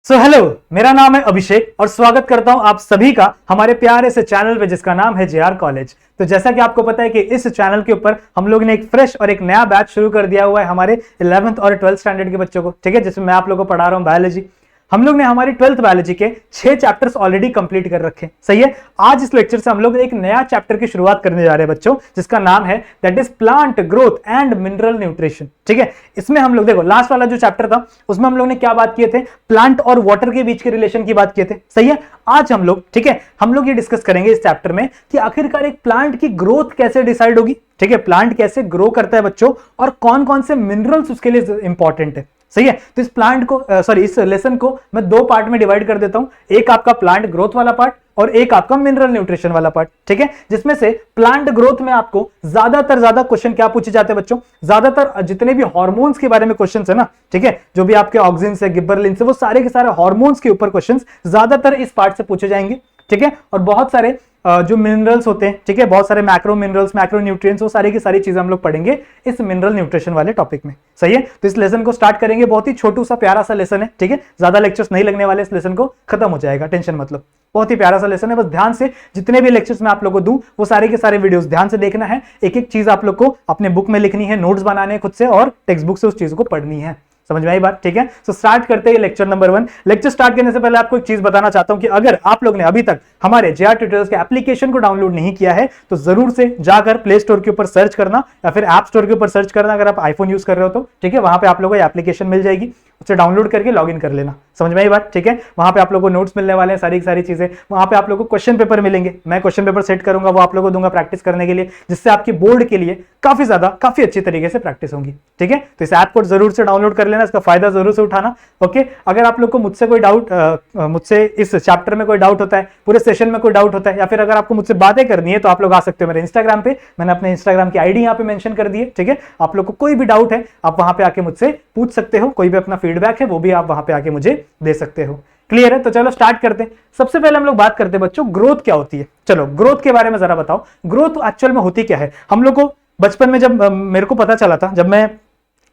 Hello, मेरा नाम है अभिषेक और स्वागत करता हूं आप सभी का हमारे प्यारे से चैनल पे जिसका नाम है जेआर कॉलेज। तो जैसा कि आपको पता है कि इस चैनल के ऊपर हम लोग ने एक फ्रेश और एक नया बैच शुरू कर दिया हुआ है हमारे 11th और 12th स्टैंडर्ड के बच्चों को, ठीक है, जिसमें मैं आप लोगों को पढ़ा रहा हूं बायोलॉजी। हम लोग ने हमारी 12th बायोलॉजी के 6 चैप्टर्स ऑलरेडी कंप्लीट कर रखे, सही है। आज इस लेक्चर से हम लोग एक नया चैप्टर की शुरुआत करने जा रहे हैं बच्चों, जिसका नाम है that is plant growth and mineral nutrition, ठीक है। इसमें हम लोग देखो लास्ट वाला जो चैप्टर था उसमें हम लोग ने क्या बात किए थे, प्लांट और वाटर के बीच के रिलेशन की बात किए थे, सही है। आज हम लोग, ठीक है, हम लोग ये डिस्कस करेंगे इस चैप्टर में कि आखिरकार एक प्लांट की ग्रोथ कैसे डिसाइड होगी, ठीक है, प्लांट कैसे ग्रो करता है बच्चों, और कौन कौन से मिनरल्स उसके लिए इंपॉर्टेंट है, सही है। तो इस प्लांट को इस लेसन को मैं दो पार्ट में डिवाइड कर देता हूं, एक आपका प्लांट ग्रोथ वाला पार्ट और एक आपका मिनरल न्यूट्रिशन वाला पार्ट, ठीक है। जिसमें से प्लांट ग्रोथ में आपको ज्यादा क्वेश्चन क्या पूछे जाते हैं बच्चों, ज्यादातर जितने भी हार्मोन्स के बारे में क्वेश्चन है ना, ठीक है, जो भी आपके ऑक्सिन से गिबरलिन से वो सारे के सारे हार्मोन्स के ऊपर क्वेश्चन ज्यादातर इस पार्ट से पूछे जाएंगे, ठीक है। और बहुत सारे जो मिनरल्स होते हैं, ठीक है, बहुत सारे मैक्रो मिनरल्स, मैक्रो न्यूट्रिएंट्स, वो सारी की सारी चीजें हम लोग पढ़ेंगे इस मिनरल न्यूट्रिशन वाले टॉपिक में, सही है। तो इस लेसन को स्टार्ट करेंगे, बहुत ही छोटू सा प्यारा सा लेसन है, ठीक है, ज्यादा लेक्चर्स नहीं लगने वाले, इस लेसन को खत्म हो जाएगा, टेंशन मतलब। बहुत ही प्यारा सा लेसन है, बस ध्यान से जितने भी लेक्चर्स मैं आप लोगों को दूं वो सारे के सारे वीडियोस ध्यान से देखना है, एक एक चीज आप लोग को अपने बुक में लिखनी है, नोट्स बनाने हैं खुद से और टेक्स्ट बुक से उस चीज को पढ़नी है। समझ में आई बात, ठीक है। तो स्टार्ट करते हैं लेक्चर नंबर 1। लेक्चर स्टार्ट करने से पहले आपको एक चीज बताना चाहता हूं कि अगर आप लोग ने अभी तक हमारे जेआर ट्यूटोरियल्स के एप्लीकेशन को डाउनलोड नहीं किया है तो जरूर से जाकर प्ले स्टोर के ऊपर सर्च करना या फिर ऐप स्टोर के ऊपर सर्च करना, अगर आप आईफोन यूज कर रहे हो तो, ठीक है, वहां पे आप लोगों को एप्लीकेशन मिल जाएगी, उसे डाउनलोड करके लॉगिन कर लेना। समझ में आई बात, ठीक है। वहां पे आप लोगों को नोट्स मिलने वाले हैं, सारी सारी चीजें, वहां पे आप लोगों को क्वेश्चन पेपर मिलेंगे, मैं क्वेश्चन पेपर सेट करूंगा, वो आप लोगों को दूंगा प्रैक्टिस करने के लिए, जिससे आपकी बोर्ड के लिए काफी अच्छी तरीके से प्रैक्टिस होगी, ठीक है। तो इस ऐप को जरूर से डाउनलोड कर लेना, इसका फायदा जरूर से उठाना, ओके। अगर आप लोग को मुझसे कोई डाउट, मुझसे इस चैप्टर में कोई डाउट होता है, पूरे सेशन में कोई डाउट होता है, या फिर अगर आपको मुझसे बातें करनी है तो आप लोग आ सकते हो मेरे इंस्टाग्राम पे, मैंने अपने इंस्टाग्राम की आईडी यहाँ पे मेंशन कर दी है, ठीक है। आप लोग को कोई भी डाउट है आप वहां पे आके मुझसे पूछ सकते हो, कोई भी अपना फीडबैक है वो भी आप वहां पे आके मुझे दे सकते हो, क्लियर है। तो चलो स्टार्ट करते हैं। सबसे पहले हम लोग बात करते हैं बच्चों ग्रोथ क्या होती है। चलो ग्रोथ के बारे में जरा बताओ, ग्रोथ एक्चुअल में होती क्या है। हम लोग को बचपन में जब मेरे को पता चला था, जब मैं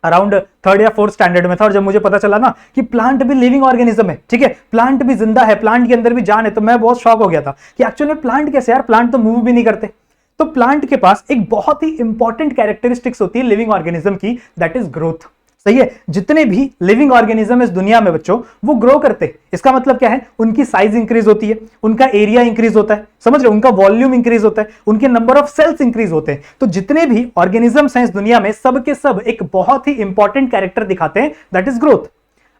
अराउंड 3rd या 4th स्टैंडर्ड में था, और जब मुझे पता चला ना कि प्लांट भी लिविंग ऑर्गेनिज्म है, ठीक है, प्लांट भी जिंदा है, प्लांट के अंदर भी जान है, तो मैं बहुत शॉक हो गया था कि एक्चुअल में प्लांट कैसे, यार प्लांट तो मूव भी नहीं करते। तो प्लांट के पास एक बहुत ही इंपॉर्टेंट कैरेक्टरिस्टिक्स होती है लिविंग ऑर्गेनिज्म की, दैट इज ग्रोथ, सही है। जितने भी लिविंग ऑर्गेनिज्म इस दुनिया में बच्चों वो ग्रो करते हैं, इसका मतलब क्या है, उनकी साइज इंक्रीज होती है, उनका एरिया इंक्रीज होता है, समझ रहे हो, उनका वॉल्यूम इंक्रीज होता है, उनके नंबर ऑफ सेल्स इंक्रीज होते हैं। तो जितने भी ऑर्गेनिजम्स हैं इस दुनिया में सब के सब एक बहुत ही इंपॉर्टेंट कैरेक्टर दिखाते हैं, दैट इज ग्रोथ।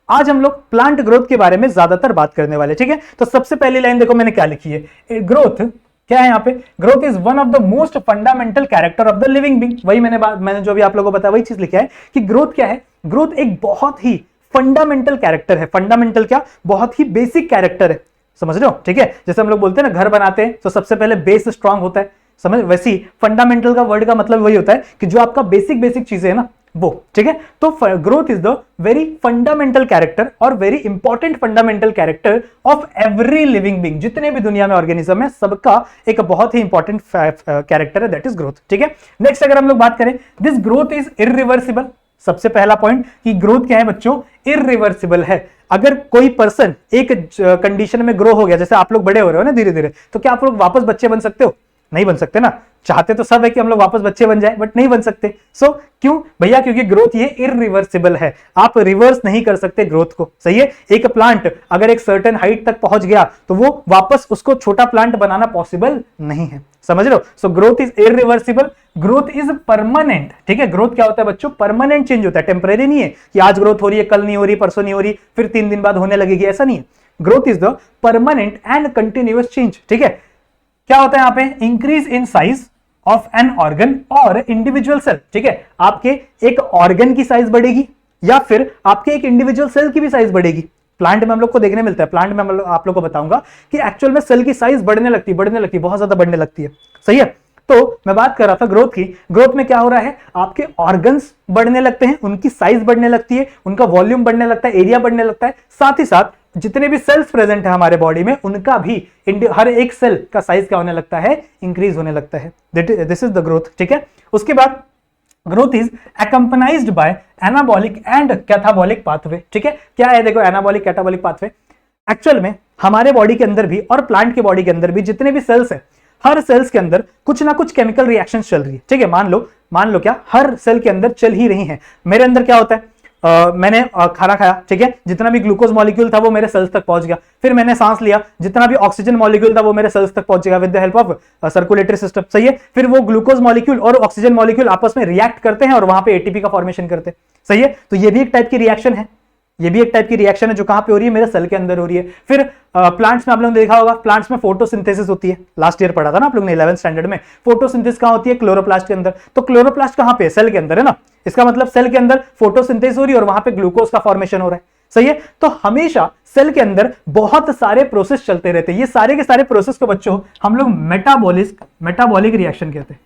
आज हम लोग प्लांट ग्रोथ के बारे में ज्यादातर बात करने वाले, ठीक है। तो सबसे पहली लाइन देखो मैंने क्या लिखी है, ग्रोथ क्या है यहाँ पे, growth is one of the most fundamental character of the living being. वही मैंने जो भी आप लोगों को बताया वही चीज लिखा है कि ग्रोथ क्या है, ग्रोथ एक बहुत ही फंडामेंटल कैरेक्टर है। फंडामेंटल क्या, बहुत ही बेसिक कैरेक्टर है, समझ रहे हो, ठीक है। जैसे हम लोग बोलते हैं ना घर बनाते हैं तो सबसे पहले बेस स्ट्रांग होता है, समझ, वैसी फंडामेंटल का वर्ड का मतलब वही होता है कि जो आपका बेसिक चीजें है ना वो, ठीक है। तो growth is the very fundamental character और very important fundamental character of every living being. जितने भी दुनिया में ऑर्गेनिज्म है सबका एक बहुत ही इंपॉर्टेंट कैरेक्टर है, दैट इज ग्रोथ, ठीक है। नेक्स्ट अगर हम लोग बात करें, दिस ग्रोथ इज इरिवर्सिबल। सबसे पहला पॉइंट कि ग्रोथ क्या है बच्चों, इरिवर्सिबल है। अगर कोई पर्सन एक कंडीशन में ग्रो हो गया, जैसे आप लोग बड़े हो रहे हो ना धीरे धीरे, तो क्या आप लोग वापस बच्चे बन सकते हो? नहीं बन सकते ना। चाहते तो सब है कि हम लोग वापस बच्चे बन जाए, बट नहीं बन सकते। सो क्यों भैया, क्योंकि ग्रोथ ये इरिवर्सिबल है, आप रिवर्स नहीं कर सकते ग्रोथ को, सही है। एक प्लांट अगर एक सर्टेन हाइट तक पहुंच गया तो वो वापस उसको छोटा प्लांट बनाना पॉसिबल नहीं है, समझ रहे हो। So growth is irreversible, growth is permanent, ठीक है। ग्रोथ क्या होता है बच्चों, परमानेंट चेंज होता है, टेम्परेरी नहीं है कि आज ग्रोथ हो रही है, कल नहीं हो रही, परसों नहीं हो रही, फिर 3 दिन बाद होने लगेगी, ऐसा नहीं है। Growth is the permanent and continuous change, ठीक है। क्या होता है यहाँ पे, increase in size of an organ और इंडिविजुअल सेल, ठीक है। आपके एक ऑर्गन की साइज बढ़ेगी या फिर आपके एक इंडिविजुअल सेल की भी साइज बढ़ेगी। प्लांट में हम लोग को देखने मिलता है, प्लांट में आप लोग को बताऊंगा कि एक्चुअल में सेल की साइज बढ़ने लगती बहुत ज्यादा बढ़ने लगती है, सही है। तो मैं बात कर रहा था ग्रोथ की, ग्रोथ में क्या हो रहा है, आपके ऑर्गन्स बढ़ने लगते हैं, उनकी साइज बढ़ने लगती है, उनका वॉल्यूम बढ़ने लगता है, एरिया बढ़ने लगता है, साथ ही साथ जितने भी सेल्स प्रेजेंट है हमारे बॉडी में उनका भी हर एक सेल का साइज क्या होने लगता है, इंक्रीज होने लगता है, दिस इज द ग्रोथ, ठीक है। उसके बाद growth is accompanied by anabolic and catabolic pathway, ठीक है। क्या है देखो एनाबॉलिक कैटाबॉलिक पाथवे, एक्चुअल में हमारे बॉडी के अंदर भी और प्लांट के बॉडी के अंदर भी जितने भी सेल्स है, हर सेल्स के अंदर कुछ ना कुछ केमिकल रिएक्शंस चल रही है, ठीक है। मान लो क्या, हर सेल के अंदर चल ही रही है। मेरे अंदर क्या होता है, मैंने खाना खाया, ठीक है, जितना भी ग्लूकोज मॉलिक्यूल था वो मेरे सेल्स तक पहुंच गया। फिर मैंने सांस लिया, जितना भी ऑक्सीजन मॉलिक्यूल था वो मेरे सेल्स तक पहुंच गया with the help of circulatory system, सही है। फिर वो ग्लूकोज मॉलिक्यूल और ऑक्सीजन मॉलिक्यूल आपस में रिएक्ट करते हैं और वहां पे एटीपी का फॉर्मेशन करते हैं, सही है। तो ये भी एक टाइप की रिएक्शन है, ये भी एक टाइप की रिएक्शन है जो कहां पे हो रही है, मेरे सेल के अंदर हो रही है। फिर प्लांट्स में आप लोगों ने देखा होगा, प्लांट्स में फोटोसिंथेसिस होती है, लास्ट ईयर पढ़ा था ना आप लोगों ने 11th स्टैंडर्ड में। फोटोसिंथेसिस कहां होती है, क्लोरोप्लास्ट के अंदर। तो क्लोरोप्लास्ट कहां पे, सेल के अंदर है ना। इसका मतलब सेल के अंदर फोटोसिंथेसिस हो रही है और वहां पे ग्लूकोज का फॉर्मेशन हो रहा है, सही है। तो हमेशा सेल के अंदर बहुत सारे प्रोसेस चलते रहते हैं। ये सारे के सारे प्रोसेस को बच्चों हम लोग मेटाबॉलिक रिएक्शन कहते हैं।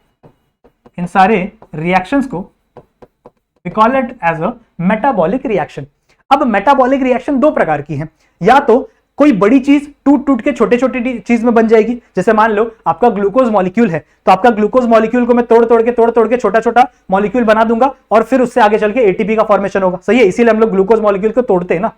इन सारे रिएक्शंस को we call it as a metabolic reaction. अब मेटाबॉलिक रिएक्शन दो प्रकार की है, या तो कोई बड़ी चीज टूट के छोटे छोटे चीज में बन जाएगी। जैसे मान लो आपका ग्लूकोज मॉलिक्यूल है, तो आपका ग्लूकोज मॉलिक्यूल को मैं तोड़ के छोटा छोटा मॉलिक्यूल बना दूंगा और फिर उससे आगे चल के एटीपी का फॉर्मेशन होगा, सही है। इसीलिए हम लोग ग्लूकोज मॉलिक्यूल को तोड़ते हैं ना।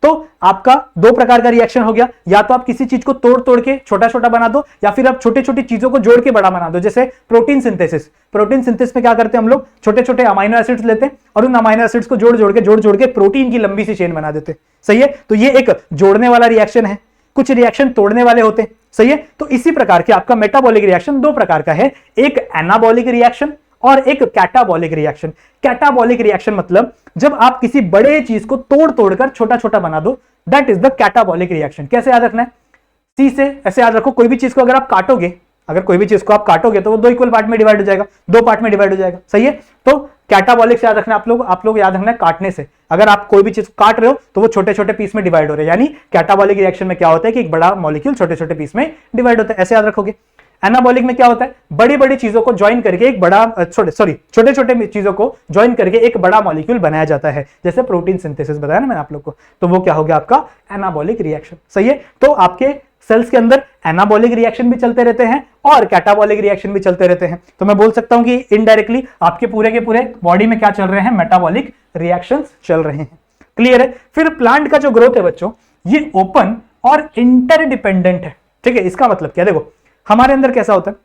तो आपका दो प्रकार का रिएक्शन हो गया, या तो आप किसी चीज को तोड़ के छोटा छोटा बना दो, या फिर आप छोटी छोटी चीजों को जोड़ के बड़ा बना दो। जैसे प्रोटीन सिंथेसिस में क्या करते हैं हम लोग, छोटे छोटे अमाइनो एसिड्स लेते हैं और उन अमाइनो एसिड्स को जोड़ के प्रोटीन की लंबी सी चेन बना देते हैं, सही है। तो ये एक जोड़ने वाला रिएक्शन है, कुछ रिएक्शन तोड़ने वाले होते हैं, सही है। तो इसी प्रकार के आपका मेटाबॉलिक रिएक्शन दो प्रकार का है, एक एनाबॉलिक रिएक्शन और एक कैटाबॉलिक रिएक्शन। कैटाबॉलिक रिएक्शन मतलब जब आप किसी बड़े चीज को तोड़कर छोटा छोटा बना दो, that is the catabolic reaction. कैसे याद रखना है, सी से ऐसे याद रखो, कोई भी चीज को अगर आप काटोगे, तो वो दो इक्वल पार्ट में डिवाइड हो जाएगा, दो पार्ट में डिवाइड हो जाएगा, सही है। तो कैटाबॉलिक से याद रखना आप लोग याद रखना है काटने से। अगर आप कोई भी चीज काट रहे हो तो वो छोटे छोटे पीस में डिवाइड हो रहे हैं, यानी कैटाबॉलिक रिएक्शन में क्या होता है कि एक बड़ा मॉलिक्यूल छोटे छोटे पीस में डिवाइड होता है, ऐसे याद रखोगे। एनाबॉलिक में क्या होता है, बड़ी बड़ी चीजों को ज्वाइन करके एक बड़ा छोटे छोटे चीजों को ज्वाइन करके एक बड़ा मॉलिक्यूल बनाया जाता है, जैसे प्रोटीन सिंथेसिस बताया ना मैंने आप लोग को। तो वो क्या हो गया आपका एनाबॉलिक रिएक्शन, सही है। तो आपके सेल्स के अंदर एनाबॉलिक रिएक्शन भी चलते रहते हैं और कैटाबॉलिक रिएक्शन भी चलते रहते हैं। तो मैं बोल सकता हूं कि इनडायरेक्टली आपके पूरे के पूरे बॉडी में क्या चल रहे हैं, मेटाबॉलिक रिएक्शंस चल रहे हैं, क्लियर है। फिर प्लांट का जो ग्रोथ है बच्चों, ये ओपन और इंटरडिपेंडेंट है, ठीक है। इसका मतलब क्या, देखो हमारे अंदर कैसा होता है,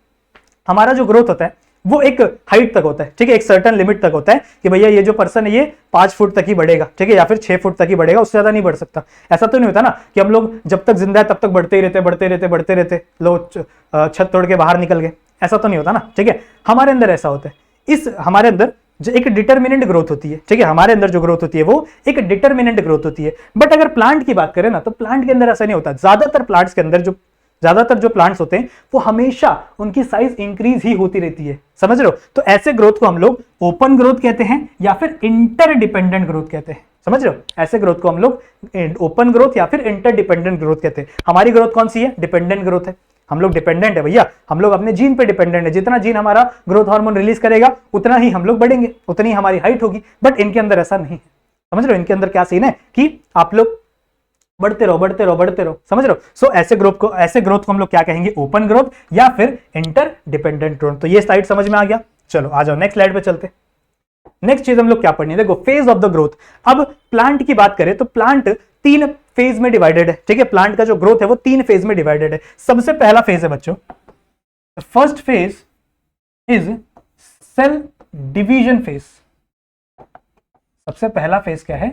हमारा जो ग्रोथ होता है वो एक हाइट तक होता है, ठीक है, एक सर्टेन लिमिट तक होता है कि भैया ये जो पर्सन है ये 5 फुट तक ही बढ़ेगा, ठीक है, या फिर 6 फुट तक ही बढ़ेगा, उससे ज्यादा नहीं बढ़ सकता। ऐसा तो नहीं होता ना कि हम लोग जब तक जिंदा है तब तक बढ़ते ही रहते लोग छत तोड़ के बाहर निकल गए, ऐसा तो नहीं होता ना, ठीक है। हमारे अंदर ऐसा होता है, हमारे अंदर जो एक डिटरमिनेंट ग्रोथ होती है, ठीक है, हमारे अंदर जो ग्रोथ होती है वो एक डिटरमिनेंट ग्रोथ होती है। बट अगर प्लांट की बात करें ना, तो प्लांट के अंदर ऐसा नहीं होता। ज्यादातर जो प्लांट्स होते हैं वो हमेशा उनकी साइज इंक्रीज ही होती रहती है, समझ रहे हो। तो ऐसे ग्रोथ को हम लोग ओपन ग्रोथ कहते हैं या फिर इंटरडिपेंडेंट ग्रोथ कहते हैं, समझ रहे हो। ऐसे ग्रोथ को हम लोग ओपन ग्रोथ या फिर इंटरडिपेंडेंट ग्रोथ कहते हैं। हमारी ग्रोथ कौन सी है, डिपेंडेंट ग्रोथ है। हम लोग डिपेंडेंट है भैया, हम लोग अपने जीन पे डिपेंडेंट है। जितना जीन हमारा ग्रोथ हार्मोन रिलीज करेगा उतना ही हम लोग बढ़ेंगे, उतनी हमारी हाइट होगी। बट इनके अंदर ऐसा नहीं है, समझ रहे हो। इनके अंदर क्या सीन है कि आप लोग बढ़ते रहो, समझ रहे हो। सो ऐसे ग्रोथ को हम लोग क्या कहेंगे, ओपन ग्रोथ या फिर इंटर डिपेंडेंट ग्रोथ। तो ये स्लाइड समझ में आ गया। चलो आ जाओ नेक्स्ट स्लाइड पे चलते। नेक्स्ट चीज हम लोग क्या पढ़नी है, देखो फेज ऑफ द ग्रोथ। अब प्लांट की बात करें तो प्लांट 3 फेज में डिवाइडेड है, ठीक है। प्लांट का जो ग्रोथ है वो 3 फेज में डिवाइडेड है। सबसे पहला फेज है बच्चों, first phase is cell division phase. सबसे पहला फेज क्या है,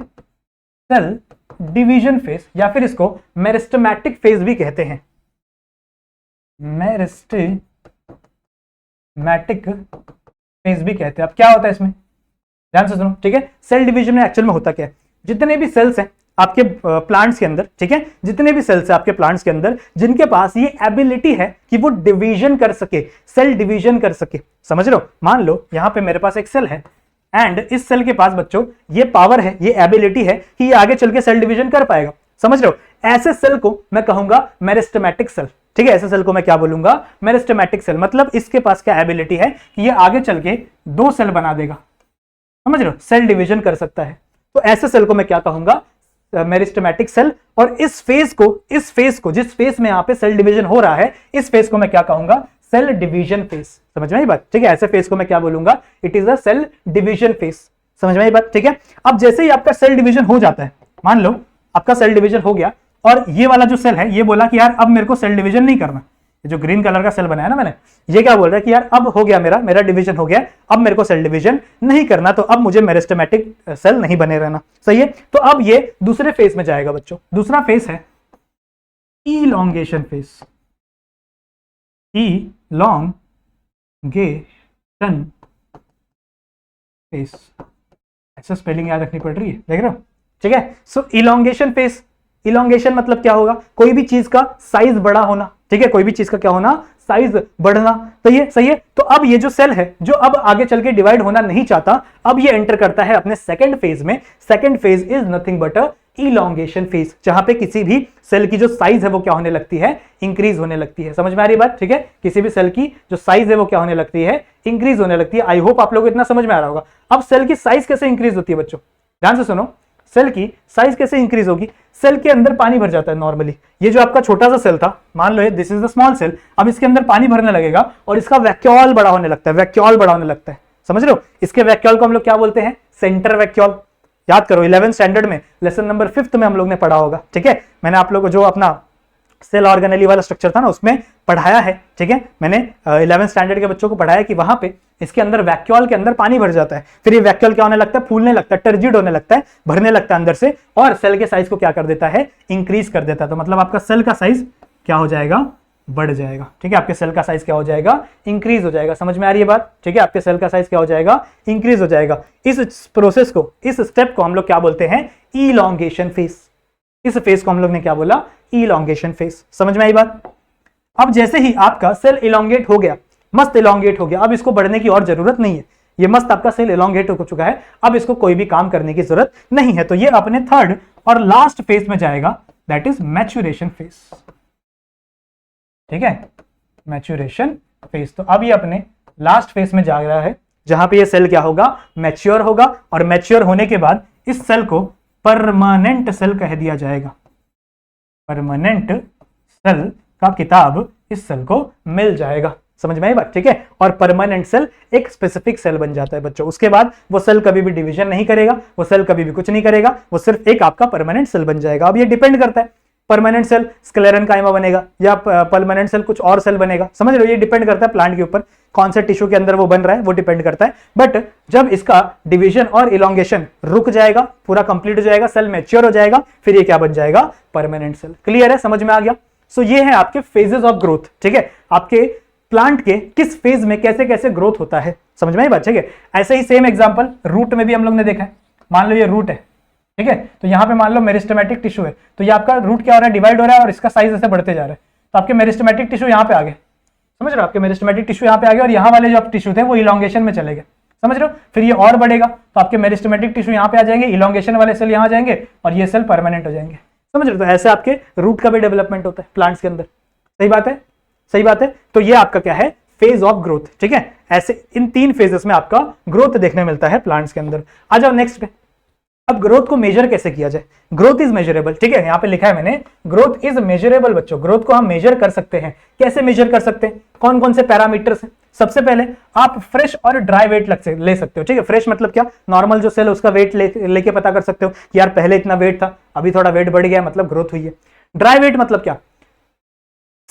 सेल डिवीजन फेज, या फिर इसको मेरिस्टेमेटिक फेज भी कहते हैं। मेरिस्टेमेटिक फेज भी कहते हैं। अब क्या होता है इसमें, ध्यान से सुनो, ठीक है। सेल डिवीजन में एक्चुअल में होता क्या है, जितने भी सेल्स हैं आपके प्लांट्स के अंदर, ठीक है, जितने भी सेल्स हैं आपके प्लांट्स के अंदर जिनके पास ये एबिलिटी है कि वो डिवीजन कर सके, सेल डिवीजन कर सके, समझ रहे हो। मान लो यहां पे मेरे पास एक सेल है एंड इस सेल के पास बच्चों ये पावर है, ये एबिलिटी है कि ये आगे चल के सेल डिवीजन कर पाएगा, समझ रहे हो। ऐसे सेल को मैं कहूंगा मेरिस्टेमेटिक सेल, ठीक है। ऐसे सेल को मैं क्या बोलूंगा, मेरिस्टेमेटिक सेल। मतलब इसके पास क्या एबिलिटी है कि ये आगे चल के 2 सेल बना देगा, समझ रहे हो, सेल डिवीजन कर सकता है। तो ऐसे सेल को मैं क्या कहूंगा, मेरिस्टेमेटिक सेल। और इस फेज को जिस फेज में यहां पे सेल डिवीजन हो रहा है, इस फेज को मैं क्या कहूंगा, सेल डिवीजन फेज। समझ में आई बात, ठीक है। ऐसे फेज को मैं क्या बोलूंगा, it is a cell division phase. समझ में आई बात, ठीक है। अब जैसे ही आपका सेल डिवीजन हो जाता है, मान लो आपका सेल डिवीजन हो गया, और ये वाला जो सेल है ये बोला कि यार अब मेरे को सेल डिवीजन नहीं करना। जो ग्रीन कलर का सेल बनाया ना मैंने, ये क्या बोल रहा है कि यार अब हो गया मेरा डिवीजन हो गया, अब मेरे को सेल डिवीजन नहीं करना, तो अब मुझे मेरिस्टेमेटिक सेल नहीं बने रहना। सही है, तो अब ये दूसरे फेज में जाएगा बच्चों। दूसरा फेज है इलॉन्गेशन फेज। इलॉन्गेशन फेज, ऐसा स्पेलिंग याद रखनी पड़ रही है, देख रहे हो? ठीक है, सो इलॉन्गेशन फेज। इलॉन्गेशन मतलब क्या होगा? कोई भी चीज का साइज बड़ा होना। ठीक है, कोई भी चीज का क्या होना? साइज बढ़ना। तो ये सही है। तो अब ये जो सेल है जो अब आगे चल के डिवाइड होना नहीं चाहता, अब ये एंटर करता है अपने सेकंड फेज में। Second phase is nothing but a elongation phase, जहां पे किसी भी सेल की जो साइज है वो क्या होने लगती है? इंक्रीज होने लगती है। समझ में आ रही बात? ठीक है, किसी भी सेल की जो साइज है वो क्या होने लगती है? इंक्रीज होने लगती है। आई होप आप लोगों को इतना समझ में आ रहा होगा। अब सेल की साइज कैसे इंक्रीज होती है बच्चों? ध्यान से सुनो, सेल की साइज कैसे इंक्रीज होगी? सेल के अंदर पानी भर जाता है नॉर्मली। ये जो आपका छोटा सा सेल था, मान लो this is the small cell, अब इसके अंदर पानी भरने लगेगा और इसका वैक्यूल बड़ा होने लगता है। वैक्यूल बड़ा होने लगता है, समझ रहे हो? इसके वैक्यूल को हम लोग क्या बोलते हैं? Centre vacuole. याद करो 11th स्टैंडर्ड में लेसन नंबर 5 में हम लोग ने पढ़ा होगा। ठीक है, मैंने आप लोगों को जो अपना सेल ऑर्गेनेली वाला स्ट्रक्चर था ना उसमें पढ़ाया है। ठीक है, मैंने 11th स्टैंडर्ड के बच्चों को पढ़ाया कि वहां पे इसके अंदर वैक्यूल के अंदर पानी भर जाता है। फिर ये वैक्यूल क्या होने लगता है? फूलने लगता है, टर्जिड होने लगता है, भरने लगता है अंदर से, और सेल के साइज को क्या कर देता है? इंक्रीज कर देता है। तो मतलब आपका सेल का साइज क्या हो जाएगा? बढ़ जाएगा। ठीक है, आपके सेल का साइज क्या हो जाएगा? इंक्रीज हो जाएगा। समझ में आ रही है बात? ठीक है, आपके सेल का साइज क्या हो जाएगा? इंक्रीज हो जाएगा। इस प्रोसेस को, इस स्टेप को हम लोग क्या बोलते हैं? Elongation phase. इस फेज को हम लोग ने क्या बोला? Elongation phase. समझ में आई बात? अब जैसे ही आपका सेल इलॉन्गेट हो गया, मस्त इलॉन्गेट हो गया, अब इसको बढ़ने की और जरूरत नहीं है। ये मस्त आपका सेल इलॉन्गेट हो चुका है, अब इसको कोई भी काम करने की जरूरत नहीं है। तो ये अपने थर्ड और लास्ट फेज में जाएगा, दैट इज मैच्योरेशन फेज। ठीक है, मैच्योरेशन फेज। तो अब ये अपने लास्ट फेज में जा रहा है, जहां पे ये सेल क्या होगा? मैच्योर होगा, और मैच्योर होने के बाद इस सेल को परमानेंट सेल कह दिया जाएगा। परमानेंट सेल का किताब इस सेल को मिल जाएगा। समझ में आई बात? ठीक है, और परमानेंट सेल एक स्पेसिफिक सेल बन जाता है बच्चों। उसके बाद वो सेल कभी भी डिवीजन नहीं करेगा, वो सेल कभी भी कुछ नहीं करेगा, वो सिर्फ एक आपका परमानेंट सेल बन जाएगा। अब ये डिपेंड करता है, परमानेंट सेल स्क्लेरेनकाइमा बनेगा या परमानेंट सेल कुछ और सेल बनेगा। समझ लो, ये डिपेंड करता है प्लांट के ऊपर, कौन से टिश्यू के अंदर वो बन रहा है वो डिपेंड करता है। बट जब इसका डिवीजन और इलॉन्गेशन रुक जाएगा, पूरा कंप्लीट हो जाएगा, सेल मैच्योर हो जाएगा, फिर ये क्या बन जाएगा? Permanent cell. क्लियर है? समझ में आ गया? सो ये है आपके फेजेस ऑफ ग्रोथ। ठीक है, आपके प्लांट के किस फेज में कैसे कैसे ग्रोथ होता है। समझ में आई बात? ठीक है, ऐसे ही सेम एग्जांपल रूट में भी हम लोग ने देखा है। मान लो ये रूट है, ठीक है, तो यहाँ पे मान लो मेरिस्टेमेटिक टिश्यू है, तो ये आपका रूट क्या हो रहा है? डिवाइड हो रहा है और इसका साइज ऐसे बढ़ते जा रहा है। तो आपके मेरिस्टेमेटिक टिश्यू यहाँ पे आ गए। समझ रहे हो? आपके मेरिस्टेमेटिक टिश्यू यहाँ पे आ गए और यहाँ वाले जो आप टिश्यू थे वो इलॉन्गेशन में चले गए। समझ रहे हो? फिर ये और बढ़ेगा तो आपके मेरिस्टेमेटिक टिश्यू यहाँ पे आ जाएंगे, इलॉन्गेशन वाले सेल यहाँ जाएंगे और ये सेल परमानेंट हो जाएंगे। समझ रहे हो? तो ऐसे आपके रूट का भी डेवलपमेंट होता है प्लांट्स के अंदर। सही बात है? सही बात है। तो ये आपका क्या है? Phase of growth. ठीक है, ऐसे इन 3 फेजेस में आपका ग्रोथ देखने मिलता है प्लांट्स के अंदर। आ जाओ नेक्स्ट पे। अब ग्रोथ को मेजर कैसे किया जाए? Growth is measurable. ठीक है, यहाँ पे लिखा है मैंने, ग्रोथ इज मेजरेबल। बच्चों, ग्रोथ को हम मेजर कर सकते हैं। कैसे मेजर कर सकते हैं? कौन कौन से पैरामीटर्स हैं? सबसे पहले आप फ्रेश और ड्राई वेट ले सकते हो। ठीक है, फ्रेश मतलब क्या? नॉर्मल जो सेल है उसका वेट लेके पता कर सकते हो कि यार पहले इतना वेट था, अभी थोड़ा वेट बढ़ गया, मतलब ग्रोथ हुई है। ड्राई वेट मतलब क्या?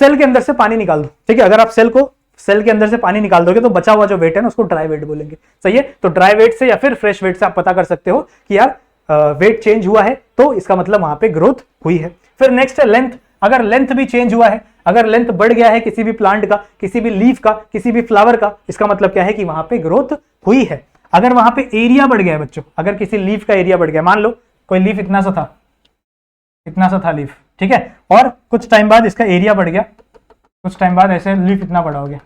सेल के अंदर से पानी निकाल दो। ठीक है, अगर आप सेल के अंदर से पानी निकाल दोगे तो बचा हुआ जो वेट है ना उसको ड्राई वेट बोलेंगे। सही है, तो ड्राई वेट से या फिर फ्रेश वेट से आप पता कर सकते हो कि यार वेट चेंज हुआ है, तो इसका मतलब वहां पे ग्रोथ हुई है। फिर नेक्स्ट है लेंथ। अगर लेंथ भी चेंज हुआ है, अगर लेंथ बढ़ गया है किसी भी प्लांट का, किसी भी लीफ का, किसी भी फ्लावर का, इसका मतलब क्या है कि वहां पे ग्रोथ हुई है। अगर वहां पे एरिया बढ़ गया है बच्चों, अगर किसी लीफ का एरिया बढ़ गया, मान लो कोई लीफ इतना सा था लीफ, ठीक है, और कुछ टाइम बाद इसका एरिया बढ़ गया, कुछ टाइम बाद ऐसे लीफ इतना बड़ा हो गया।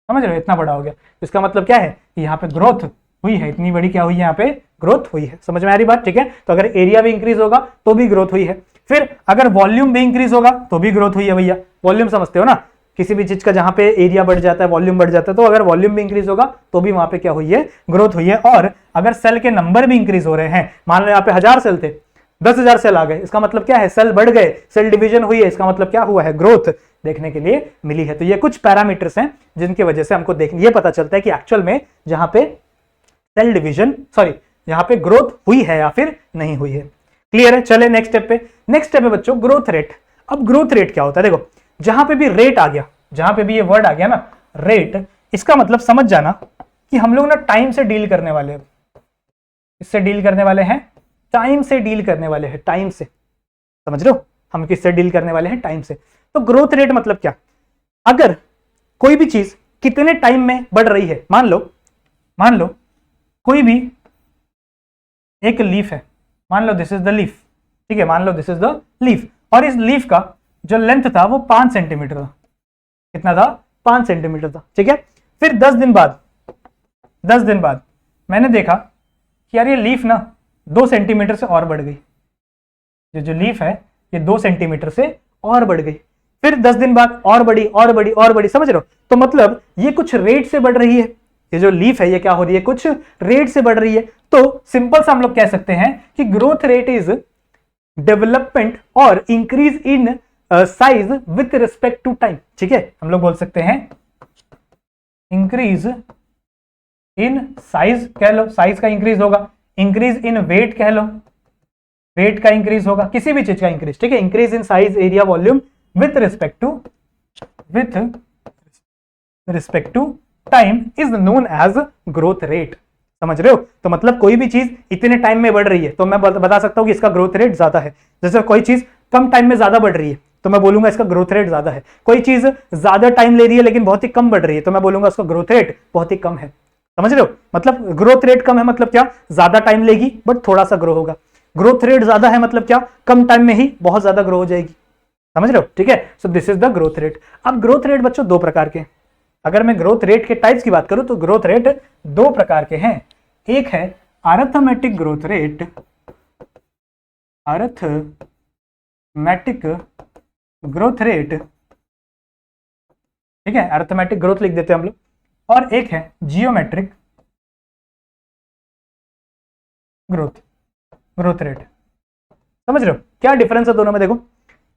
समझ रहे हो? इतना बड़ा हो गया, इसका मतलब क्या है कि यहाँ पे ग्रोथ हुई है। इतनी बड़ी क्या हुई है? यहाँ पे ग्रोथ हुई है। समझ में आ रही बात? ठीक है, तो अगर एरिया भी इंक्रीज होगा तो भी ग्रोथ हुई है। फिर अगर वॉल्यूम भी इंक्रीज होगा तो भी ग्रोथ हुई है। भैया वॉल्यूम समझते हो ना? किसी भी चीज का जहां पे एरिया बढ़ जाता है, वॉल्यूम बढ़ जाता है, तो अगर वॉल्यूम भी इंक्रीज होगा तो भी वहां पे क्या हुई है? ग्रोथ हुई है। और अगर सेल के नंबर भी इंक्रीज हो रहे हैं, मान लो यहाँ पे 1000 सेल थे, 10,000 सेल आ गए, इसका मतलब क्या है? सेल बढ़ गए, सेल डिवीजन हुई है, इसका मतलब क्या हुआ है? ग्रोथ देखने के लिए मिली है। तो ये कुछ पैरामीटर्स हैं जिनकी वजह से हमको ये पता चलता है कि एक्चुअल में जहां पे सेल डिवीजन, यहाँ पे ग्रोथ हुई है या फिर नहीं हुई है। क्लियर है? चले नेक्स्ट स्टेप पे। नेक्स्ट स्टेप है बच्चों ग्रोथ रेट। अब ग्रोथ रेट क्या होता है? देखो जहां पे भी रेट आ गया, जहां पे भी ये वर्ड आ गया ना रेट, इसका मतलब समझ जाना कि हम लोग ना टाइम से डील करने वाले हैं। इससे डील करने वाले हैं, टाइम से डील करने वाले हैं, टाइम से। समझ रहे हो? हम किससे डील करने वाले हैं? टाइम से। तो ग्रोथ रेट मतलब क्या? अगर कोई भी चीज कितने टाइम में बढ़ रही है, मान लो कोई भी एक लीफ है, मान लो दिस इज द लीफ, ठीक है, मान लो दिस इज द लीफ, और इस लीफ का जो लेंथ था वो 5 सेंटीमीटर था। कितना था? 5 सेंटीमीटर था, ठीक है। फिर 10 दिन बाद मैंने देखा कि यार ये लीफ ना 2 सेंटीमीटर से और बढ़ गई। ये जो लीफ है ये 2 सेंटीमीटर से और बढ़ गई। फिर 10 दिन बाद और बढ़ी, और बढ़ी, और बढ़ी। समझ रहे हो? तो मतलब ये कुछ रेट से बढ़ रही है। ये जो लीफ है ये क्या हो रही है? कुछ रेट से बढ़ रही है। तो सिंपल सा हम लोग कह सकते हैं कि ग्रोथ रेट इज डेवलपमेंट और increase in size with respect to time. ठीक है, हम लोग बोल सकते हैं इंक्रीज इन साइज, कह लो साइज का इंक्रीज होगा, इंक्रीज इन वेट कह लो, वेट का इंक्रीज होगा, किसी भी चीज का इंक्रीज। ठीक है, increase in size, area, volume with respect to time is known as growth rate. समझ रहे हो? तो मतलब कोई भी चीज इतने टाइम में बढ़ रही है तो मैं बता सकता हूं कि इसका ग्रोथ रेट ज्यादा है। जैसे कोई चीज कम टाइम में ज्यादा बढ़ रही है तो मैं बोलूंगा इसका ग्रोथ रेट ज्यादा है। कोई चीज ज्यादा टाइम ले रही है लेकिन बहुत ही कम बढ़ रही है तो मैं बोलूंगा उसका ग्रोथ रेट बहुत ही कम है। समझ रहे हो? मतलब ग्रोथ रेट कम है मतलब क्या? ज्यादा टाइम लेगी बट थोड़ा सा ग्रो होगा। ग्रोथ रेट ज्यादा है मतलब क्या? कम टाइम में ही बहुत ज्यादा ग्रो हो जाएगी। समझ रहे हो? ठीक है, सो this is the growth rate. अब ग्रोथ रेट बच्चों दो प्रकार के। अगर मैं ग्रोथ रेट के टाइप्स की बात करूं तो ग्रोथ रेट दो प्रकार के हैं। एक है arithmetic growth rate, arithmetic growth rate, ठीक है, अरिथमेटिक ग्रोथ लिख देते हैं हम लोग, और एक है जियोमेट्रिक ग्रोथ रेट। समझ रहे हो क्या डिफरेंस है दोनों में? देखो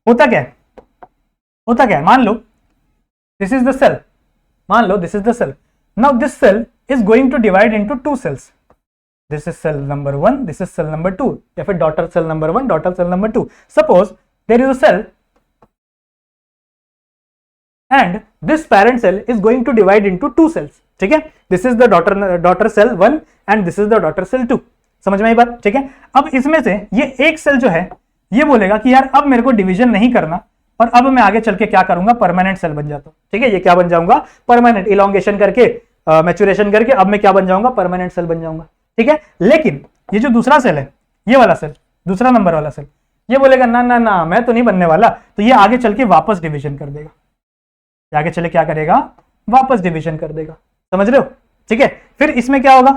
होता क्या है, मान लो दिस इज द सेल, मान लो this is the cell. Now this cell is going to divide into 2 cells. This is cell number 1, this is cell number 2, या फिर daughter cell number 1, daughter cell number 2। Suppose there is a cell and this parent cell is going to divide into 2 cells। ठीक है, this is the daughter cell 1 and this is the daughter cell 2। समझ में आई बात? ठीक है, अब इसमें से ये एक सेल जो है ये बोलेगा कि यार अब मेरे को डिवीजन नहीं करना और अब मैं आगे चल के क्या करूंगा? परमानेंट सेल बन जाता हूं। ठीक है, ये क्या बन जाऊंगा? परमानेंट। इलोंगेशन करके, मैच्योरेशन करके अब मैं क्या बन जाऊंगा? परमानेंट सेल बन जाऊंगा। ठीक है, लेकिन ये जो दूसरा सेल है, ये वाला सेल, दूसरा नंबर वाला सेल, ये बोलेगा ना ना ना मैं तो नहीं बनने वाला, तो ये आगे चल के वापस डिवीजन कर देगा। आगे चले क्या करेगा? वापस डिवीजन कर देगा। समझ रहे हो? ठीक है, फिर इसमें क्या होगा?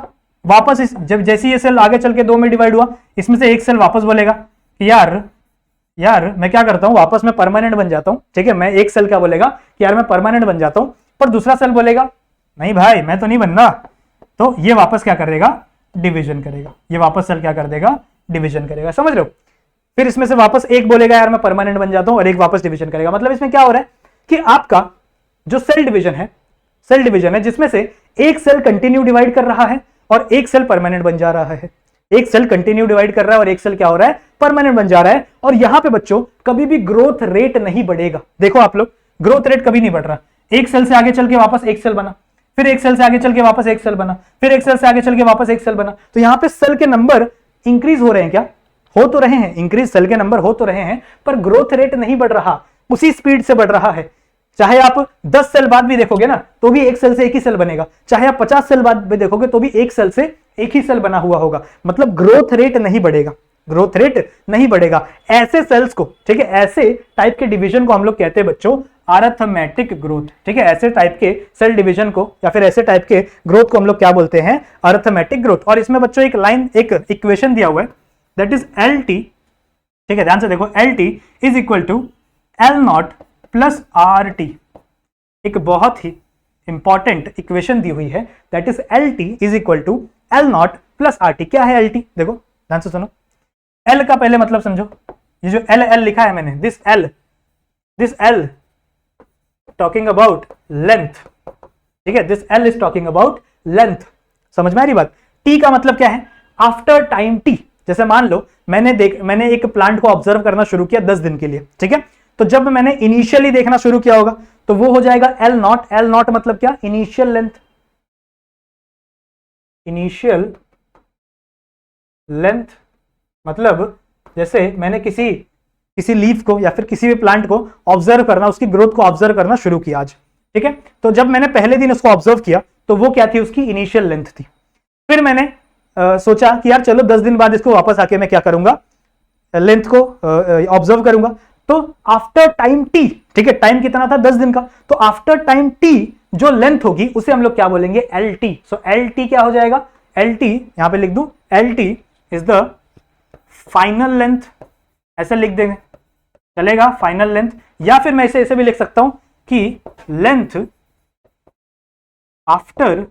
वापस जब जैसे ये सेल आगे चल के 2 में डिवाइड हुआ, इसमें से एक सेल वापस बोलेगा कि यार मैं क्या करता हूं? वापस मैं परमानेंट बन जाता हूं। ठीक है, मैं एक सेल क्या बोलेगा कि यार मैं परमानेंट बन जाता हूं, पर दूसरा सेल बोलेगा नहीं भाई मैं तो नहीं बनना, तो ये वापस क्या करेगा? डिवीजन करेगा। ये वापस सेल क्या कर देगा? डिवीजन करेगा। समझ रहे हो? फिर इसमें से वापस एक बोलेगा यार मैं परमानेंट बन जाता हूं, और एक वापस डिवीजन करेगा। मतलब इसमें क्या हो रहा है कि आपका जो सेल डिवीजन है जिसमें से एक सेल कंटिन्यू डिवाइड कर रहा है और एक सेल परमानेंट बन जा रहा है। एक सेल कंटिन्यू डिवाइड कर रहा है और एक सेल क्या हो रहा है? परमानेंट बन जा रहा है। और यहां पे बच्चों कभी भी ग्रोथ रेट नहीं बढ़ेगा। देखो आप लोग, ग्रोथ रेट कभी नहीं बढ़ रहा। एक सेल से आगे चल के वापस एक सेल बना, फिर एक सेल से आगे चल के वापस एक सेल बना, फिर एक सेल से आगे चल के वापस एक सेल बना। तो यहां पे सेल के नंबर इंक्रीज हो रहे हैं क्या? हो तो रहे हैं, इंक्रीज सेल के नंबर हो तो रहे हैं, पर ग्रोथ रेट नहीं बढ़ रहा, उसी स्पीड से बढ़ रहा है। चाहे आप 10 सेल बाद भी देखोगे ना तो भी एक सेल से एक ही सेल बनेगा, चाहे आप 50 सेल बाद भी देखोगे तो भी एक सेल से एक ही सेल बना हुआ होगा। मतलब ग्रोथ रेट नहीं बढ़ेगा, ग्रोथ रेट नहीं बढ़ेगा। ऐसे सेल्स को, ठीक है, ऐसे टाइप के डिवीजन को हम लोग कहते हैं बच्चों अरिथमेटिक ग्रोथ। ठीक है, ऐसे टाइप के सेल डिवीजन को या फिर ऐसे टाइप के ग्रोथ को हम लोग क्या बोलते हैं? Arithmetic growth. और इसमें बच्चों एक लाइन, एक इक्वेशन दिया हुआ है, दैट इज LT। ठीक है, ध्यान से देखो, LT is equal to L0 plus RT। एक बहुत ही इंपॉर्टेंट इक्वेशन दी हुई है, that is LT is equal to L0 plus RT। क्या है LT? देखो ध्यान से सुनो, L का पहले मतलब समझो। ये जो L लिखा है मैंने, this L talking about length. ठीक है, this L is talking about length. समझ में आ रही बात? T का मतलब क्या है? After time T। जैसे मान लो मैंने एक प्लांट को ऑब्जर्व करना शुरू किया 10 दिन के लिए, ठीक है। तो जब मैंने इनिशियली देखना शुरू किया होगा तो वो हो जाएगा एल नॉट मतलब क्या, इनिशियल लेंथ। इनिशियल लेंथ मतलब जैसे मैंने किसी लीफ को या फिर किसी भी प्लांट को ऑब्जर्व करना, उसकी ग्रोथ को ऑब्जर्व करना शुरू किया आज, ठीक है। तो जब मैंने पहले दिन उसको ऑब्जर्व किया तो वो क्या थी, उसकी इनिशियल लेंथ थी। फिर मैंने सोचा कि यार चलो 10 दिन बाद इसको वापस आके मैं क्या करूंगा, लेंथ को ऑब्जर्व करूंगा। तो आफ्टर टाइम टी, ठीक है, टाइम कितना था 10 दिन का, तो आफ्टर टाइम टी जो लेंथ होगी उसे हम लोग क्या बोलेंगे, L T. So L T क्या हो जाएगा, एल टी यहां पे लिख दूं, L T is the final length, ऐसे लिख देंगे चलेगा, फाइनल लेंथ। या फिर मैं इसे ऐसे भी लिख सकता हूं कि लेंथ आफ्टर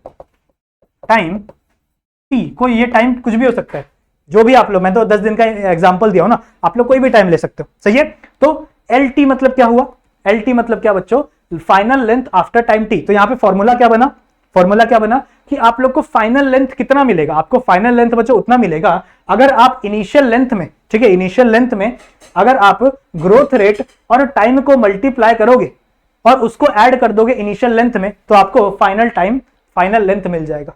टाइम टी, कोई ये टाइम कुछ भी हो सकता है, जो भी आप लोग, मैं तो 10 दिन का एग्जांपल दिया हूं ना, आप लोग कोई भी टाइम ले सकते हो, सही है। तो एल टी मतलब क्या हुआ, एल टी मतलब क्या बच्चों, final length after time T. तो यहां पे फॉर्मूला क्या बना कि आप लोग को फाइनल लेंथ कितना मिलेगा, आपको फाइनल लेंथ बच्चों उतना मिलेगा अगर आप इनिशियल लेंथ में, ठीक है, इनिशियल लेंथ में अगर आप ग्रोथ रेट और टाइम को मल्टीप्लाई करोगे और उसको ऐड कर दोगे इनिशियल लेंथ में, तो आपको फाइनल लेंथ मिल जाएगा,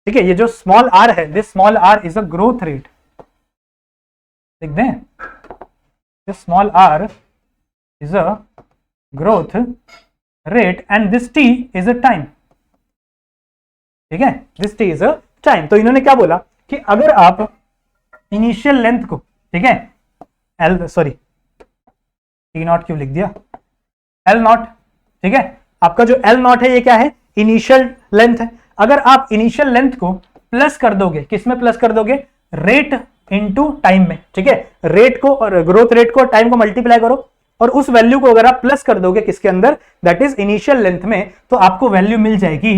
ठीक है। ये जो स्मॉल आर है, this small R is a growth rate, लिख दें, this small R is a growth rate and this T is a time, ठीक है, this T is a time. तो इन्होंने क्या बोला कि अगर आप इनिशियल लेंथ को, ठीक है, एल सॉरी टी नॉट क्यों लिख दिया, एल नॉट, ठीक है, आपका जो एल नॉट है ये क्या है, इनिशियल लेंथ है। अगर आप इनिशियल लेंथ को प्लस कर दोगे, किसमें प्लस कर दोगे, रेट इनटू टाइम में, ठीक है, रेट को और ग्रोथ रेट को और टाइम को मल्टीप्लाई करो और उस वैल्यू को अगर आप प्लस कर दोगे किसके अंदर, दैट इज इनिशियल लेंथ में, तो आपको वैल्यू मिल जाएगी